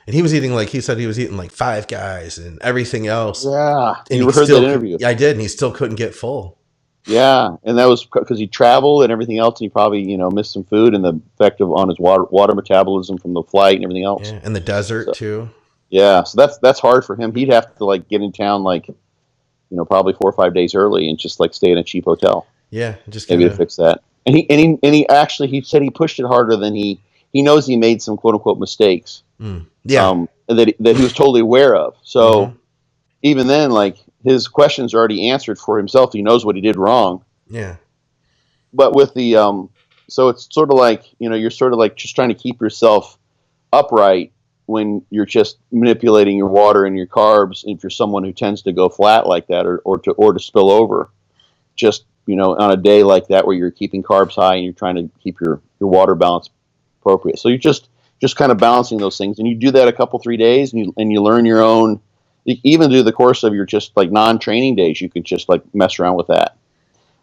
And he was eating, like he said, he was eating like Five Guys and everything else.
Yeah.
And
you heard that interview?
I did, and he still couldn't get full.
Yeah, and that was because he traveled and everything else, and he probably missed some food and the effect on his water metabolism from the flight and everything else.
Yeah, and the desert too.
Yeah, so that's hard for him. He'd have to like get in town like probably 4 or 5 days early and just like stay in a cheap hotel.
Yeah, just
maybe to fix that. And he actually he said he pushed it harder than he knows he made some quote unquote mistakes.
Yeah,
that he was totally aware of. So even then, like his questions are already answered for himself. He knows what he did wrong.
Yeah.
But with the so it's sort of like you're sort of like just trying to keep yourself upright when you're just manipulating your water and your carbs. If you're someone who tends to go flat like that or to spill over, just on a day like that where you're keeping carbs high and you're trying to keep your water balance appropriate. So you're just kind of balancing those things, and you do that a couple 3 days, and you learn your own. Even through the course of your just like non-training days, you can just like mess around with that.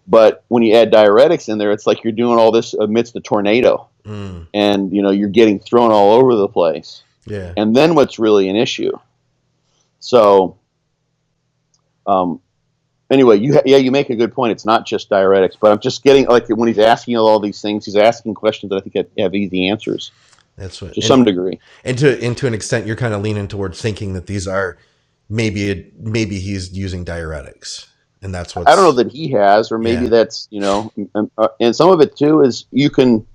But when you add diuretics in there, it's like you're doing all this amidst a tornado, and you're getting thrown all over the place.
Yeah.
And then what's really an issue? So, anyway, you make a good point. It's not just diuretics, but I'm just getting like when he's asking all these things, he's asking questions that I think have easy answers.
That's what,
to some degree,
and to an extent, you're kind of leaning towards thinking that these are maybe he's using diuretics, and that's what
I don't know that he has, or maybe that's and some of it too is you can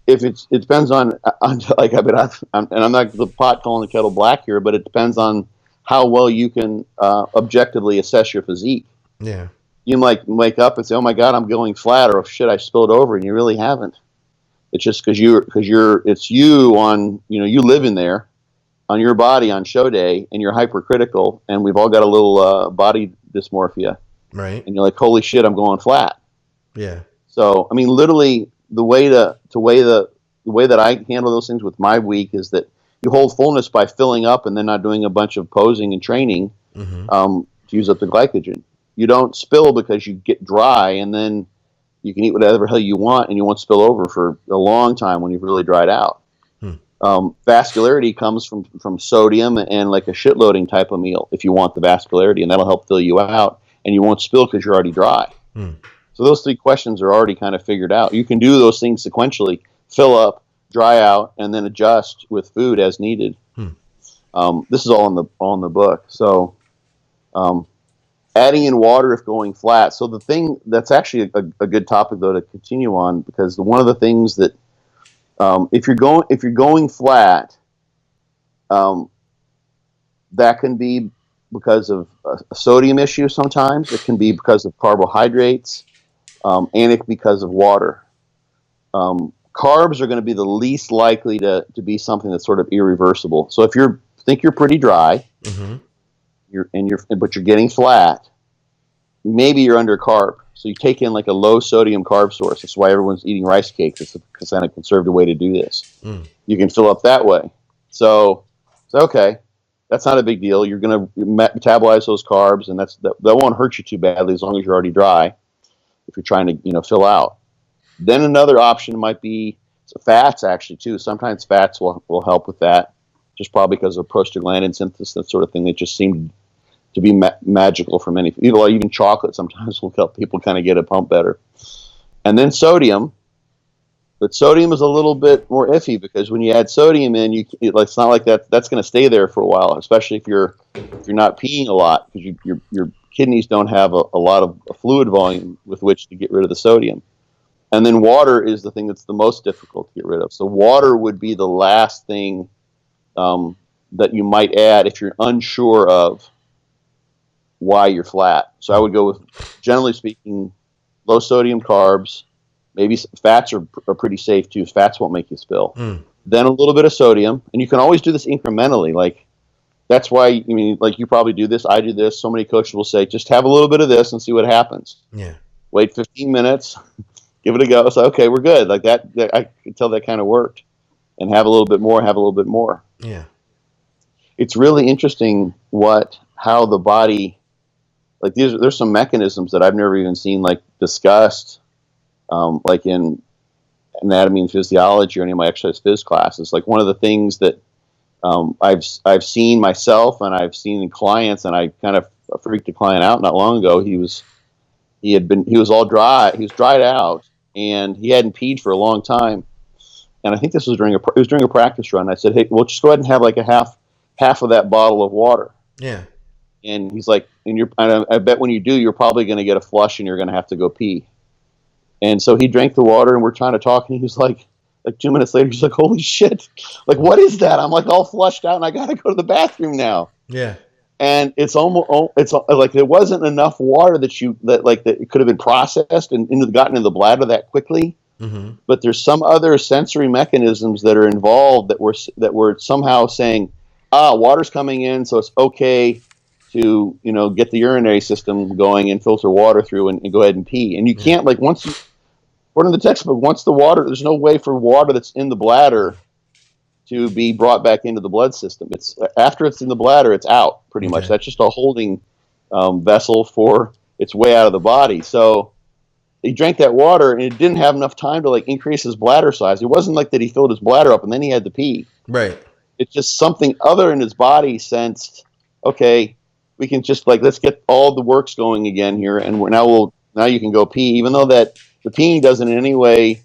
it depends on like, I mean, and I'm not the pot calling the kettle black here, but it depends on how well you can objectively assess your physique.
Yeah.
You might wake up and say, "Oh my God, I'm going flat," or "Oh shit, I spilled over," and you really haven't. It's just because it's you on, you live in there on your body on show day, and you're hypercritical, and we've all got a little body dysmorphia,
Right.
and you're like, "Holy shit, I'm going flat."
Yeah.
So, I mean, literally, the way that I handle those things with my week is that you hold fullness by filling up and then not doing a bunch of posing and training to use up the glycogen. You don't spill because you get dry, and then you can eat whatever hell you want, and you won't spill over for a long time when you've really dried out. Vascularity comes from sodium and like a shitloading type of meal if you want the vascularity, and that'll help fill you out, and you won't spill because you're already dry. So those three questions are already kind of figured out. You can do those things sequentially: fill up, dry out, and then adjust with food as needed. This is all in the book. So adding in water if going flat. So the thing that's actually a good topic though to continue on, because one of the things that if you're going flat, that can be because of a sodium issue. Sometimes it can be because of carbohydrates, and it can be because of water. Carbs are going to be the least likely to be something that's sort of irreversible. So if you think you're pretty dry, but you're getting flat, maybe you're under carb. So you take in like a low sodium carb source. That's why everyone's eating rice cakes. It's a kind of conservative way to do this. You can fill up that way. So okay, that's not a big deal. You're going to metabolize those carbs, and that won't hurt you too badly as long as you're already dry. If you're trying to fill out, then another option might be fats actually too. Sometimes fats will help with that, just probably because of prostaglandin synthesis, that sort of thing. That just seemed to be magical for many people. Even chocolate sometimes will help people kind of get a pump better. And then sodium, but sodium is a little bit more iffy because when you add sodium in, it's not like that's going to stay there for a while, especially if you're not peeing a lot, because your kidneys don't have a lot of fluid volume with which to get rid of the sodium. And then water is the thing that's the most difficult to get rid of. So water would be the last thing that you might add if you're unsure of why you're flat. So I would go with, generally speaking, low sodium carbs. Maybe fats are pretty safe too. Fats won't make you spill. Then a little bit of sodium, and you can always do this incrementally. Like that's why like you probably do this. I do this. So many coaches will say, just have a little bit of this and see what happens.
Yeah.
Wait 15 minutes, give it a go. So okay, we're good. Like that I could tell that kind of worked. And have a little bit more. Have a little bit more.
Yeah.
It's really interesting how the body. Like there's some mechanisms that I've never even seen discussed, like in anatomy and physiology or any of my exercise phys classes. Like one of the things that I've seen myself and I've seen in clients, and I kind of freaked a client out not long ago. He was all dry. He was dried out, and he hadn't peed for a long time. And I think this was during a practice run. I said, "Hey, well, just go ahead and have like a half of that bottle of water."
Yeah.
And he's like, and I bet when you do, you're probably going to get a flush and you're going to have to go pee. And so he drank the water, and we're trying to talk, and he was like 2 minutes later, he's like, "Holy shit. Like, what is that?" I'm like all flushed out and I got to go to the bathroom now.
Yeah.
And it's like there wasn't enough water that it could have been processed and gotten in the bladder that quickly. But there's some other sensory mechanisms that are involved that were somehow saying, water's coming in, so it's okay to get the urinary system going and filter water through and go ahead and pee. And you can't according to the textbook, there's no way for water that's in the bladder to be brought back into the blood system. It's after it's in the bladder, it's out pretty much. That's just a holding vessel for its way out of the body. So he drank that water, and it didn't have enough time to increase his bladder size. It wasn't like that he filled his bladder up and then he had to pee.
Right.
It's just something other in his body sensed, okay, we can just let's get all the works going again here, and now you can go pee, even though that the peeing doesn't in any way,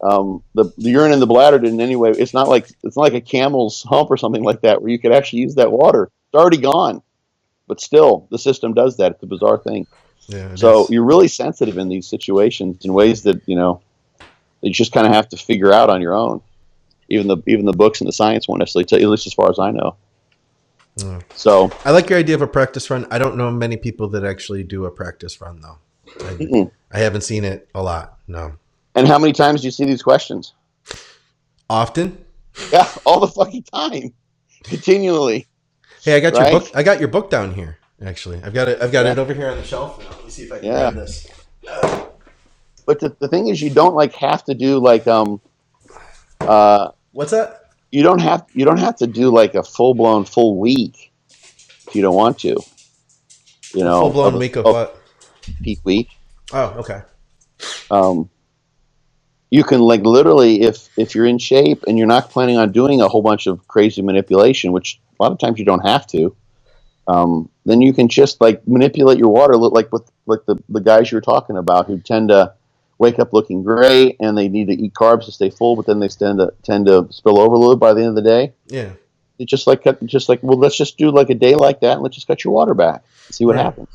the urine in the bladder didn't in any way. It's not like a camel's hump or something like that where you could actually use that water. It's already gone, but still the system does that. It's a bizarre thing.
Yeah.
So you're really sensitive in these situations in ways that you just kind of have to figure out on your own. Even the books and the science won't necessarily tell you, at least as far as I know.
Mm.
So
I like your idea of a practice run. I don't know many people that actually do a practice run, though. I haven't seen it a lot. No.
And how many times do you see these questions?
Often.
Yeah, all the fucking time, continually.
Hey, I got your book. I got your book down here. Actually, I've got it over here on the shelf. Let me see if I can grab this.
But the thing is, you don't like have to do like
What's that?
You don't have to do like a full week if you don't want to. You know,
full blown week of what?
Peak week.
Oh, okay.
You can like literally, if you're in shape and you're not planning on doing a whole bunch of crazy manipulation, which a lot of times you don't have to, then you can just like manipulate your water, like with like the guys you're talking about who tend to wake up looking great and they need to eat carbs to stay full, but then they tend to spill over a little by the end of the day.
Yeah.
It's just like well, let's just do like a day like that and let's just cut your water back and see what happens.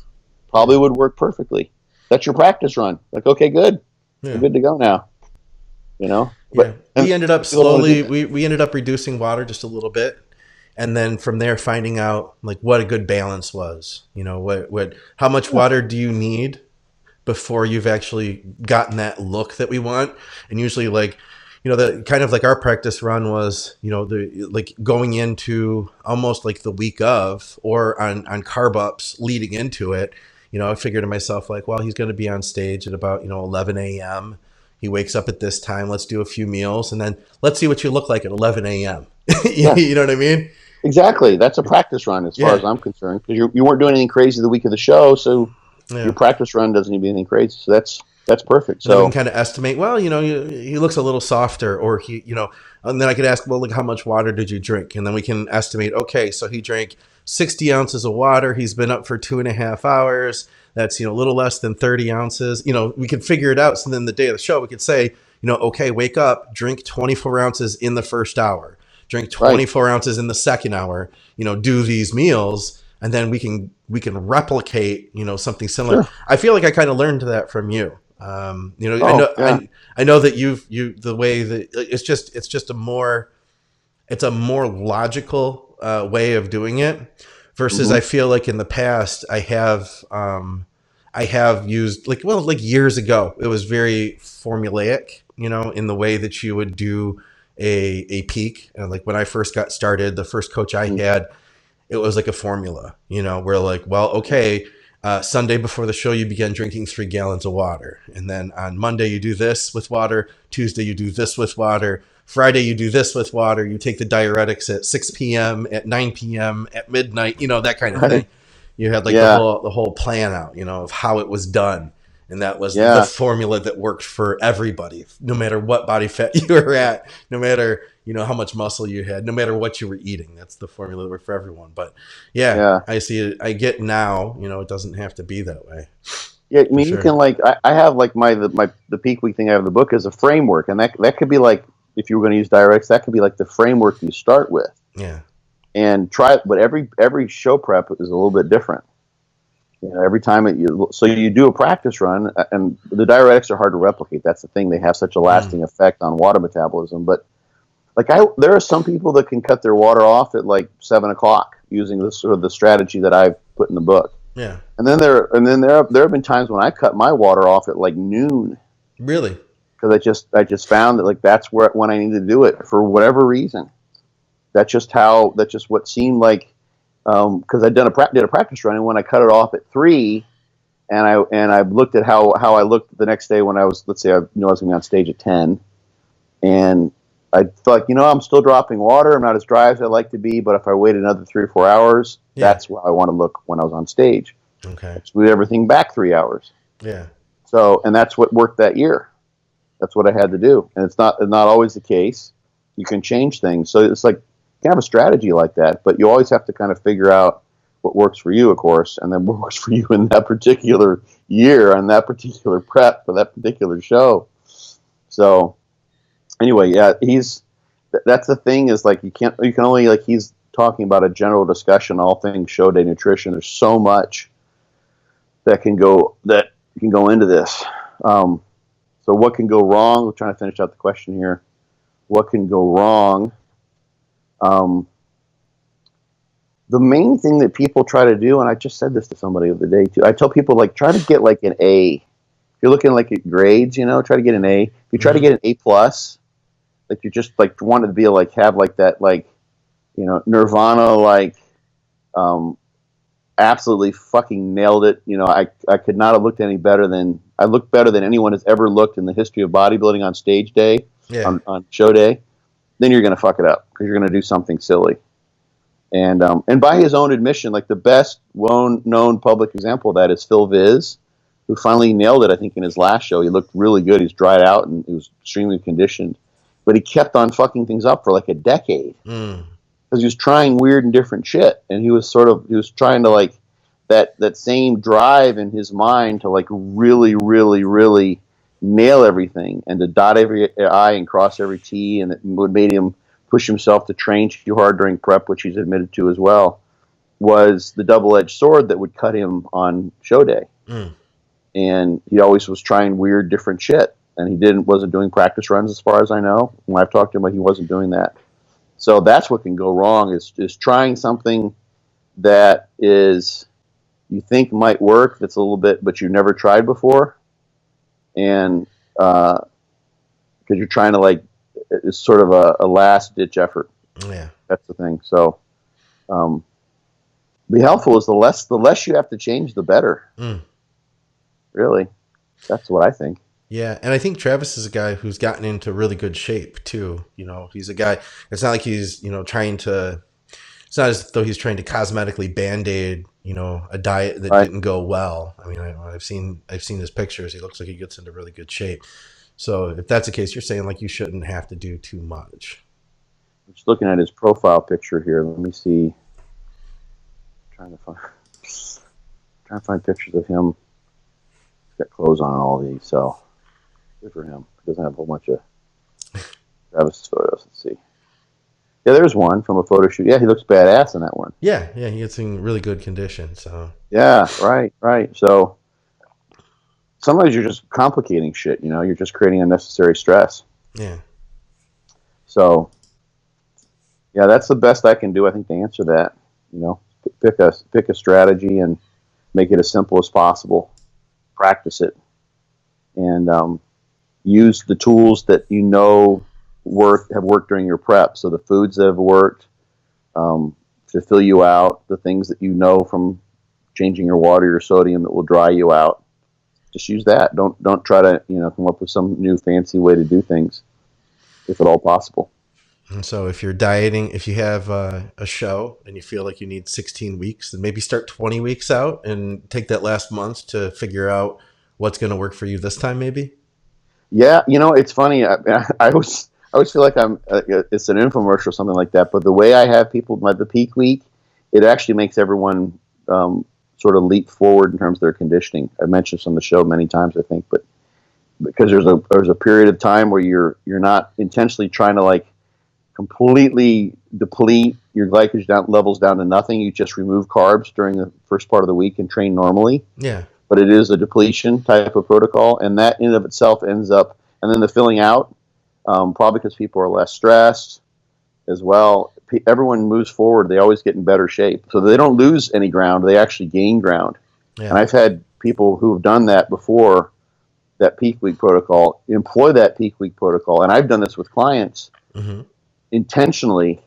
Probably would work perfectly. That's your practice run. Like, okay, good.
Yeah.
We're good to go now. You know?
Yeah. We ended up slowly, we ended up reducing water just a little bit. And then from there, finding out like what a good balance was, you know, how much water do you need before you've actually gotten that look that we want. And usually like, you know, the kind of like our practice run was, you know, like going into almost like the week of, or on carb ups leading into it. You know, I figured to myself like, well, he's going to be on stage at about, 11 a.m. He wakes up at this time. Let's do a few meals and then let's see what you look like at 11 a.m. You know what I mean?
Exactly. That's a practice run as far as I'm concerned, because you weren't doing anything crazy the week of the show. So your practice run doesn't need to be anything crazy. So that's perfect. So
we can kind of estimate, well, he looks a little softer, or and then I could ask, well, like, how much water did you drink? And then we can estimate, okay, so he drank 60 ounces of water. He's been up for 2.5 hours. That's, a little less than 30 ounces. We can figure it out. So then the day of the show, we could say, okay, wake up, drink 24 ounces in the first hour, drink 24 ounces in the second hour, do these meals. And then we can replicate, something similar. Sure. I feel like I kind of learned that from you. I know that you the way that it's just a more logical way of doing it versus I feel like in the past I have used like years ago it was very formulaic, in the way that you would do a peak. And like when I first got started, the first coach I had, it was like a formula, where like, well, okay, Sunday before the show, you begin drinking 3 gallons of water. And then on Monday, you do this with water. Tuesday, you do this with water. Friday, you do this with water. You take the diuretics at 6 p.m., at 9 p.m., at midnight, that kind of thing. You had like the whole plan out, of how it was done. And that was the formula that worked for everybody, no matter what body fat you were at, no matter, how much muscle you had, no matter what you were eating. That's the formula that worked for everyone. But I see it. I get now, it doesn't have to be that way.
Yeah, I mean, you can like, I have like the peak week thing I have in the book is a framework. And that could be like, if you were going to use diuretics, that could be like the framework you start with. Yeah. And try it, but every show prep is a little bit different. Every time so you do a practice run, and the diuretics are hard to replicate. That's the thing; they have such a lasting effect on water metabolism. But like there are some people that can cut their water off at like 7 o'clock using this sort of the strategy that I've put in the book. Yeah, and then there have been times when I cut my water off at like noon. Really? Because I just found that like that's when I need to do it for whatever reason. That's just what seemed like. Because I did a practice run, and when I cut it off at 3, and I looked at how I looked the next day when I was, let's say I was going to be on stage at 10, and I thought, I'm still dropping water. I'm not as dry as I'd like to be, but if I wait another 3 or 4 hours, that's what I want to look when I was on stage. Okay, smooth everything back 3 hours. Yeah. So, and that's what worked that year. That's what I had to do, and it's not always the case. You can change things, so it's like. You can have a strategy like that, but you always have to kind of figure out what works for you, of course, and then what works for you in that particular year and that particular prep for that particular show. So anyway, that's the thing is like you can only like he's talking about a general discussion, all things show day nutrition. There's so much that can go into this. So So what can go wrong? We're trying to finish out the question here. What can go wrong? The main thing that people try to do, and I just said this to somebody the other day too, I tell people, like, try to get like an A. If you're looking like at grades, you know, try to get an A. If you try to get an A plus, like you just like wanted to be like, have like that, like, you know, Nirvana, like, absolutely fucking nailed it. You know, I could not have looked any better than, I looked better than anyone has ever looked in the history of bodybuilding on stage day, on show day. Then you're going to fuck it up because you're going to do something silly. And by his own admission, like the best known public example of that is Phil Viz, who finally nailed it, I think, in his last show. He looked really good. He's dried out and he was extremely conditioned. But he kept on fucking things up for like a decade. Because he was trying weird and different shit. And he was trying to, like, that same drive in his mind to, like, really, really, really nail everything and to dot every I and cross every T, and it would made him push himself to train too hard during prep, which he's admitted to as well, was the double-edged sword that would cut him on show day. And he always was trying weird, different shit. And he wasn't doing practice runs as far as I know. When I've talked to him, he wasn't doing that. So that's what can go wrong, is trying something that is, you think might work, that's a little bit, but you've never tried before. And because you're trying to, like, it's sort of a last-ditch effort.
Yeah.
That's the thing. So be helpful is the less you have to change, the better. Really. That's what I think.
Yeah, and I think Travis is a guy who's gotten into really good shape too. You know, he's a guy, it's not like he's, you know, it's not as though he's trying to cosmetically band-aid, you know, a diet that didn't go well. I mean, I've seen his pictures. He looks like he gets into really good shape. So if that's the case, you're saying, like, you shouldn't have to do too much.
I'm just looking at his profile picture here. Let me see. Trying to find pictures of him. He's got clothes on all these, so good for him. He doesn't have a whole bunch of Travis photos. Let's see. Yeah, there's one from a photo shoot. Yeah, he looks badass in that one.
Yeah, he gets in really good condition. So
yeah, right. So sometimes you're just complicating shit. You know, you're just creating unnecessary stress.
Yeah.
So yeah, that's the best I can do, I think, to answer that. You know, pick a strategy and make it as simple as possible. Practice it, and use the tools that you know have worked during your prep. So the foods that have worked to fill you out, the things that you know from changing your water, your sodium, that will dry you out. Just use that. Don't try to, you know, come up with some new fancy way to do things, if at all possible.
And so if you're dieting, if you have a show and you feel like you need 16 weeks, then maybe start 20 weeks out and take that last month to figure out what's going to work for you this time, maybe. Yeah,
you know, it's funny. I always feel like it's an infomercial or something like that. But the way I have people by the peak week, it actually makes everyone sort of leap forward in terms of their conditioning. I mentioned this on the show many times, I think, but because there's a period of time where you're not intentionally trying to, like, completely deplete your glycogen levels down to nothing. You just remove carbs during the first part of the week and train normally.
Yeah.
But it is a depletion type of protocol, and that in and of itself ends up, and then the filling out, probably because people are less stressed as well. Everyone moves forward. They always get in better shape. So they don't lose any ground. They actually gain ground. Yeah. And I've had people who have done that before, that peak week protocol, employ that peak week protocol. And I've done this with clients intentionally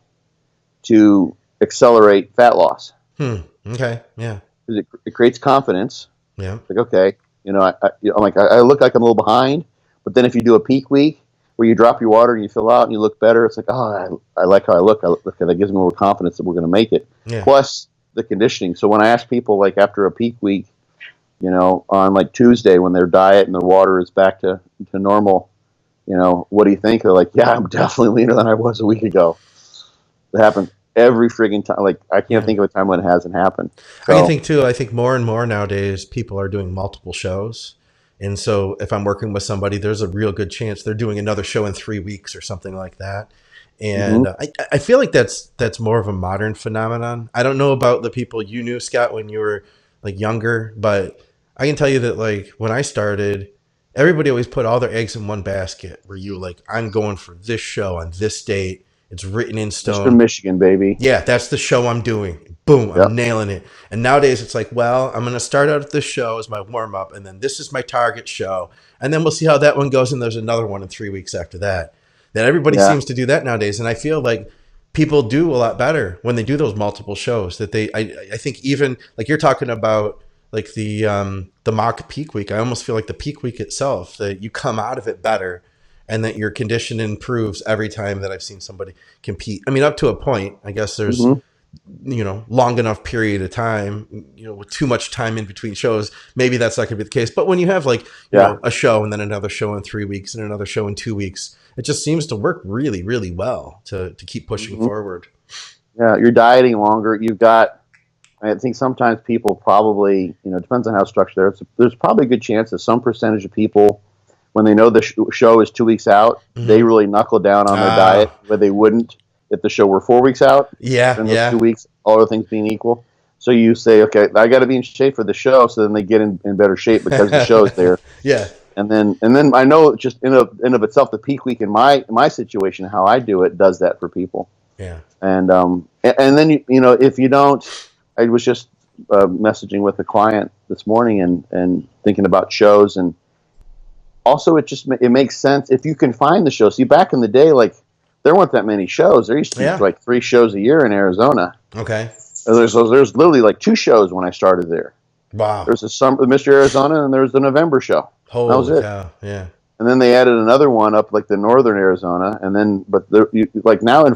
to accelerate fat loss.
Okay. Yeah.
Because it creates confidence.
Yeah.
Like, okay, you know, I look like I'm a little behind, but then if you do a peak week where you drop your water and you fill out and you look better, it's like, oh, I like how I look. That gives me more confidence that we're going to make it. Yeah. Plus the conditioning. So when I ask people, like, after a peak week, you know, on like Tuesday when their diet and their water is back to normal, you know, what do you think? They're like, yeah, I'm definitely leaner than I was a week ago. It happens every friggin' time. Like, I can't think of a time when it hasn't happened. So,
I think more and more nowadays people are doing multiple shows. And so if I'm working with somebody, there's a real good chance they're doing another show in 3 weeks or something like that. And I feel like that's more of a modern phenomenon. I don't know about the people you knew, Scott, when you were, like, younger, but I can tell you that, like, when I started, everybody always put all their eggs in one basket where you like, I'm going for this show on this date. It's written in stone.
Mr. Michigan, baby.
Yeah, that's the show I'm doing. Boom,
Yep.
I'm nailing it. And nowadays it's like, well, I'm going to start out at this show as my warm up, and then this is my target show. And then we'll see how that one goes. And there's another one in 3 weeks after that. Then everybody seems to do that nowadays. And I feel like people do a lot better when they do those multiple shows. That I think even like you're talking about like the mock peak week. I almost feel like the peak week itself, that you come out of it better and that your condition improves every time that I've seen somebody compete. I mean, up to a point, I guess there's, long enough period of time, with too much time in between shows, maybe that's not going to be the case. But when you have like, a show and then another show in 3 weeks and another show in 2 weeks, it just seems to work really, really well to keep pushing forward.
Yeah, you're dieting longer. You've got, I think sometimes people probably, it depends on how structured there's probably a good chance that some percentage of people, when they know the show is 2 weeks out, they really knuckle down on their diet where they wouldn't if the show were 4 weeks out. In those 2 weeks, all other things being equal. So you say, okay, I got to be in shape for the show, so then they get in better shape because the show's there.
Yeah. And
then I know just in of itself, the peak week in my situation, how I do it does that for people.
Yeah.
And then if you don't, I was just messaging with a client this morning and thinking about shows, and also it makes sense if you can find the show. See, back in the day, like there weren't that many shows. There used to be like 3 shows a year in Arizona.
Okay.
There's literally like 2 shows when I started there.
Wow.
There's a summer, Mr. Arizona, and there's the November show.
Holy
that was it.
Cow. Yeah.
And then they added another one up like the northern Arizona, and then now in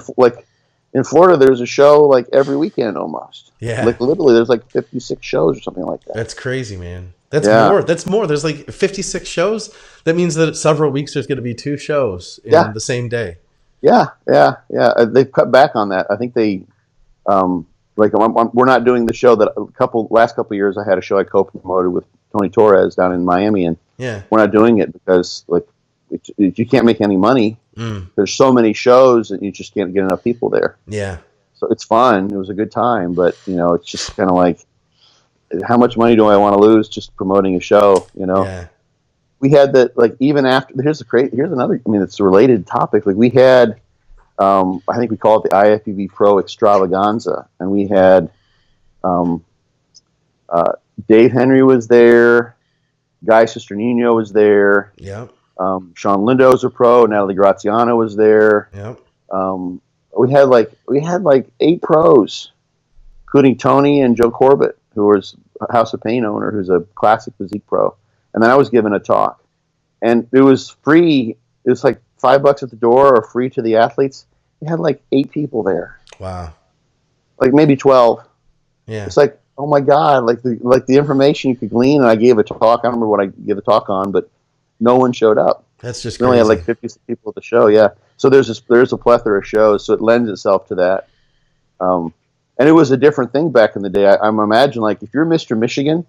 Florida there's a show like every weekend almost.
Yeah.
Like literally there's like 56 shows or something like that.
That's crazy, man. That's more. There's like 56 shows. That means that several weeks there's going to be 2 shows in the same day.
Yeah. They've cut back on that. I think they, we're not doing the show that last couple of years I had a show I co-promoted with Tony Torres down in Miami, and we're not doing it because you can't make any money. There's so many shows and you just can't get enough people there.
Yeah.
So it's fun. It was a good time, but it's just kind of like, how much money do I want to lose just promoting a show?
Yeah.
We had that, like, even after, here's another, it's a related topic. Like we had, I think we call it the IFBB Pro Extravaganza, and we had Dave Henry was there, Guy Cisternino was there.
Yeah.
Sean Lindo's a pro, Natalie Graziano was there.
Yep.
We had like 8 pros, including Tony and Joe Corbett, who was a House of Pain owner, who's a classic physique pro. And then I was giving a talk, and it was free. It was like $5 at the door or free to the athletes. We had like 8 people there.
Wow.
Like maybe 12.
Yeah.
It's like, oh my God, like the information you could glean. And I gave a talk. I don't remember what I gave a talk on, but no one showed up.
That's just
we only had like 50 people at the show. Yeah. So there's a plethora of shows. So it lends itself to that. And it was a different thing back in the day. I'm imagining, like, if you're Mr. Michigan,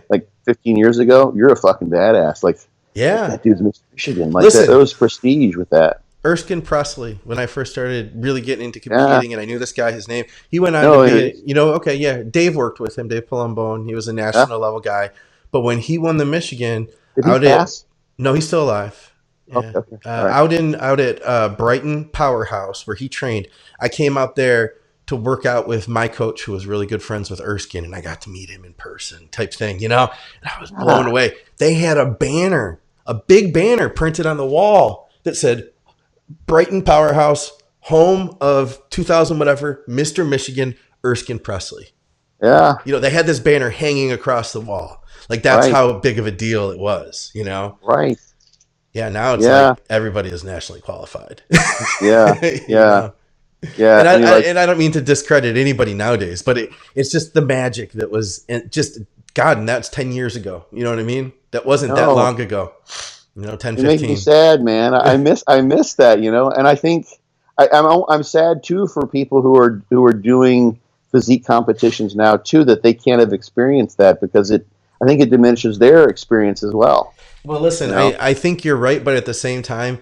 like 15 years ago, you're a fucking badass. Like, that dude's Mr. Michigan. Like, there was prestige with that.
Erskine Presley, when I first started really getting into competing, and I knew this guy, his name, he went on to be, Dave worked with him, Dave Palumbo. He was a national level guy. But when he won the Michigan,
did he pass?
No, he's still alive. Yeah.
Okay.
Out at Brighton Powerhouse, where he trained, I came out there to work out with my coach, who was really good friends with Erskine, and I got to meet him in person type thing, and I was blown away. They had a big banner printed on the wall that said, Brighton Powerhouse, home of 2000 whatever, Mr. Michigan, Erskine Presley.
Yeah.
They had this banner hanging across the wall. Like, that's how big of a deal it was,
Right.
Yeah, now it's like everybody is nationally qualified.
Yeah.
Yeah, and I don't mean to discredit anybody nowadays, but it's just the magic that was just, God, and that's 10 years ago. You know what I mean? That wasn't that long ago. 10, 15.
It makes me sad, man. I miss that, and I think I'm sad too for people who are doing physique competitions now too, that they can't have experienced that, because I think it diminishes their experience as well.
Well, listen, I think you're right, but at the same time,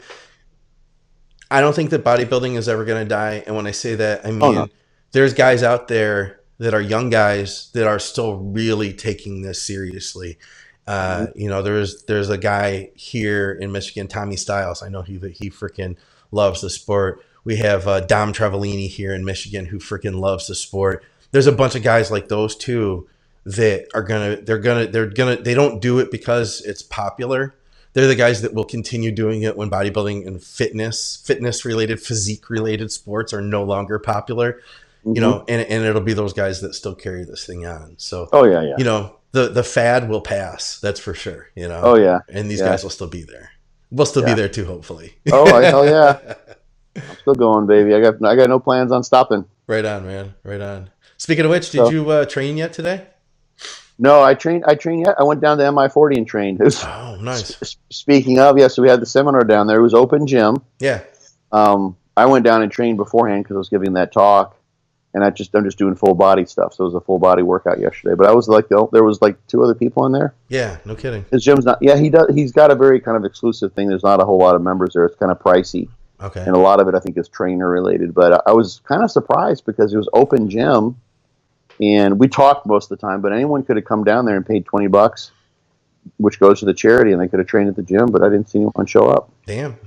I don't think that bodybuilding is ever going to die. And when I say that, I mean, there's guys out there that are young guys that are still really taking this seriously. You know, there's a guy here in Michigan, Tommy Stiles. I know he freaking loves the sport. We have Dom Travellini here in Michigan who freaking loves the sport. There's a bunch of guys like those two that are they don't do it because it's popular. They're the guys that will continue doing it when bodybuilding and fitness related, physique related sports are no longer popular. You know, and it'll be those guys that still carry this thing on. So, you know, the fad will pass. That's for sure. You know.
Oh yeah.
And these guys will still be there. We'll still be there too, hopefully.
Oh hell yeah. I'm still going, baby. I got no plans on stopping.
Right on, man. Right on. Speaking of which, did you train yet today?
No, I trained yet. I went down to MI40 and trained.
Oh, nice.
Speaking of, so we had the seminar down there. It was open gym. Yeah. I went down and trained beforehand because I was giving that talk, and I'm just doing full body stuff. So it was a full body workout yesterday. But I was like, there was like 2 other people in there.
Yeah, no kidding.
His gym's not. Yeah, he's got a very kind of exclusive thing. There's not a whole lot of members there. It's kind of pricey. Okay. And a lot of it, I think, is trainer related. But I was kind of surprised because it was open gym. And we talked most of the time, but anyone could have come down there and paid $20, which goes to the charity, and they could have trained at the gym, but I didn't see anyone show up.
Damn.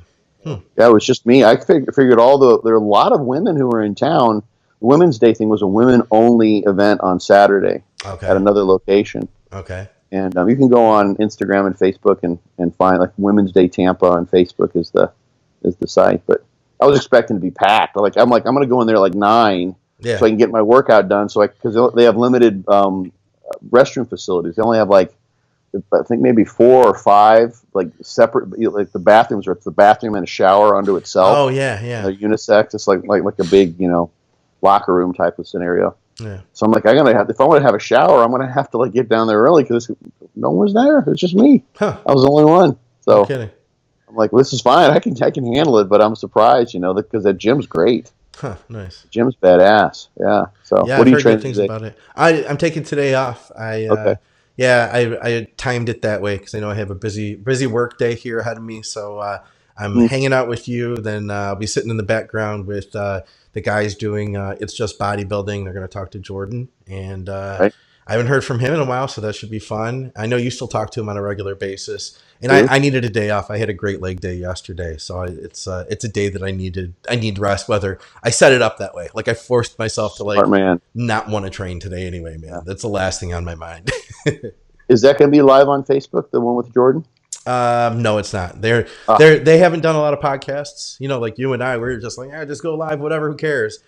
Yeah, it was just me. I figured there are a lot of women who were in town. The Women's Day thing was a women-only event on Saturday at another location. Okay. And you can go on Instagram and Facebook and find like Women's Day Tampa on Facebook is the site. But I was expecting to be packed. I'm going to go in there like 9. Yeah. So I can get my workout done. Because they have limited restroom facilities. They only have like I think maybe 4 or 5 like separate like the bathrooms, or it's the bathroom and a shower unto itself. Oh yeah, yeah. They're unisex. It's like a big locker room type of scenario. Yeah. So I'm like, if I want to have a shower, I'm gonna have to like get down there early because no one was there. It's just me. Huh. I was the only one. So no kidding. I'm like, well, this is fine. I can handle it, but I'm surprised, because that gym's great. Huh, nice. The gym's badass. Yeah. So
yeah, what are you training things today? About it. I'm taking today off. I timed it that way because I know I have a busy work day here ahead of me. So I'm hanging out with you. Then I'll be sitting in the background with the guys doing It's Just Bodybuilding. They're going to talk to Jordan, and I haven't heard from him in a while, so that should be fun. I know you still talk to him on a regular basis, and I needed a day off. I had a great leg day yesterday, so it's a day that I need rest. Whether I set it up that way, like I forced myself to not want to train today anyway, man. That's the last thing on my mind.
Is that going to be live on Facebook, the one with Jordan?
No, it's not. They haven't done a lot of podcasts. Like you and I, we're just like, just go live, whatever, who cares?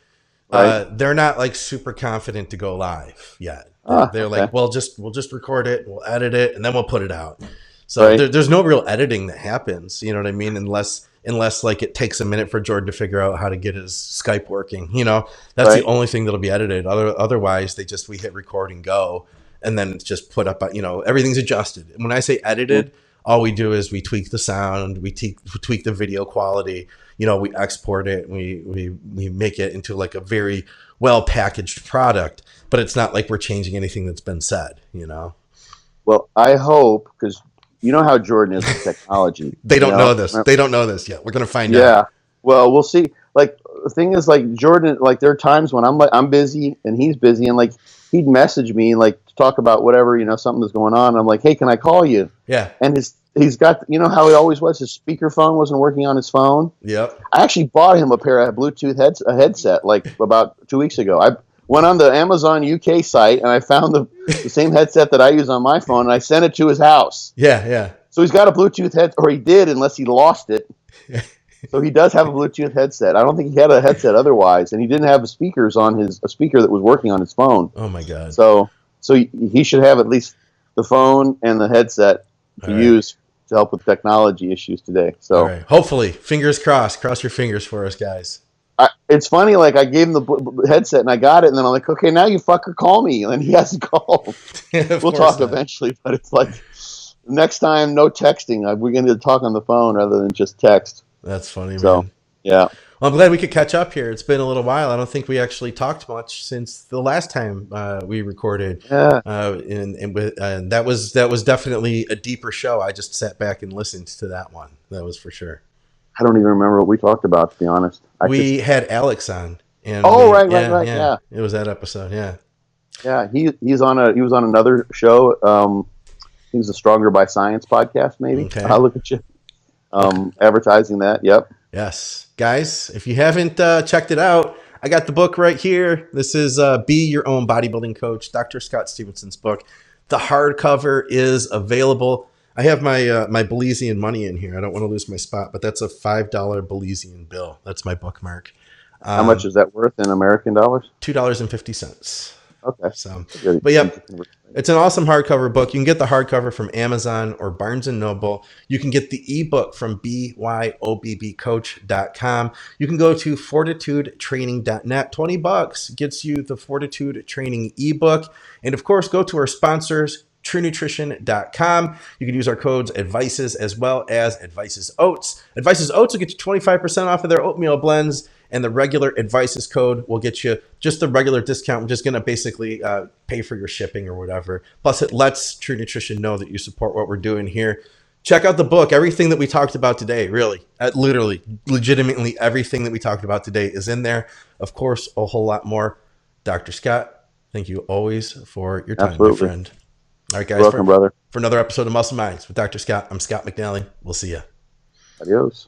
Right. They're not like super confident to go live yet. They're like, we'll just record it, we'll edit it, and then we'll put it out. So there's no real editing that happens. You know what I mean? Unless like it takes a minute for Jordan to figure out how to get his Skype working. That's the only thing that'll be edited. Otherwise, we hit record and go, and then it's just put up. Everything's adjusted. And when I say edited, all we do is we tweak the sound, we tweak the video quality. We export it, we make it into like a very well packaged product. But it's not like we're changing anything that's been said.
Well, I hope, because you know how Jordan is with technology.
They don't know this. They don't know this yet. We're gonna find out.
Yeah. Well, we'll see. Like the thing is, like Jordan, like there are times when I'm busy and he's busy, and like he'd message me like to talk about whatever something that's going on. I'm like, hey, can I call you? Yeah. And he's got how he always was. His speakerphone wasn't working on his phone. Yep. I actually bought him a pair of Bluetooth headset like about 2 weeks ago. I went on the Amazon UK site and I found the same headset that I use on my phone, and I sent it to his house. Yeah, yeah. So he's got a Bluetooth headset, or he did, unless he lost it. So he does have a Bluetooth headset. I don't think he had a headset otherwise, and he didn't have a speaker that was working on his phone.
Oh my god!
So he should have at least the phone and the headset to use to help with technology issues today. So
hopefully, fingers crossed. Cross your fingers for us, guys.
It's funny, like I gave him the headset and I got it, and then I'm like, okay, now you fucker call me, and he hasn't called. We'll talk eventually, but it's like next time, no texting. We're going to talk on the phone rather than just text.
That's funny, man.
Yeah.
Well, I'm glad we could catch up here. It's been a little while. I don't think we actually talked much since the last time we recorded. Yeah. And that was definitely a deeper show. I just sat back and listened to that one. That was for sure.
I don't even remember what we talked about, to be honest.
We had Alex on. And
right. Yeah.
It was that episode. Yeah.
Yeah. He was on another show. think it's the Stronger by Science podcast, maybe.
Okay.
I'll look at you. Advertising that. Yep.
Yes. Guys, if you haven't checked it out, I got the book right here. This is Be Your Own Bodybuilding Coach, Dr. Scott Stevenson's book. The hardcover is available. I have my Belizean money in here. I don't want to lose my spot, but that's a $5 Belizean bill. That's my bookmark.
How much is that worth in American dollars?
$2.50.
Okay.
So, but yeah, it's an awesome hardcover book. You can get the hardcover from Amazon or Barnes & Noble. You can get the ebook from byobbcoach.com. You can go to fortitudetraining.net. $20 gets you the Fortitude Training ebook. And of course, go to our sponsors, TrueNutrition.com. You can use our codes Advices as well as Advices Oats. Advices Oats will get you 25% off of their oatmeal blends, and the regular Advices code will get you just the regular discount. We're just going to basically pay for your shipping or whatever. Plus, it lets True Nutrition know that you support what we're doing here. Check out the book. Everything that we talked about today, really, literally, legitimately, everything that we talked about today is in there. Of course, a whole lot more. Dr. Scott, thank you always for your time, my friend. All right, guys.
You're welcome, brother.
For another episode of Muscle Minds with Dr. Scott, I'm Scott McNally. We'll see you.
Adios.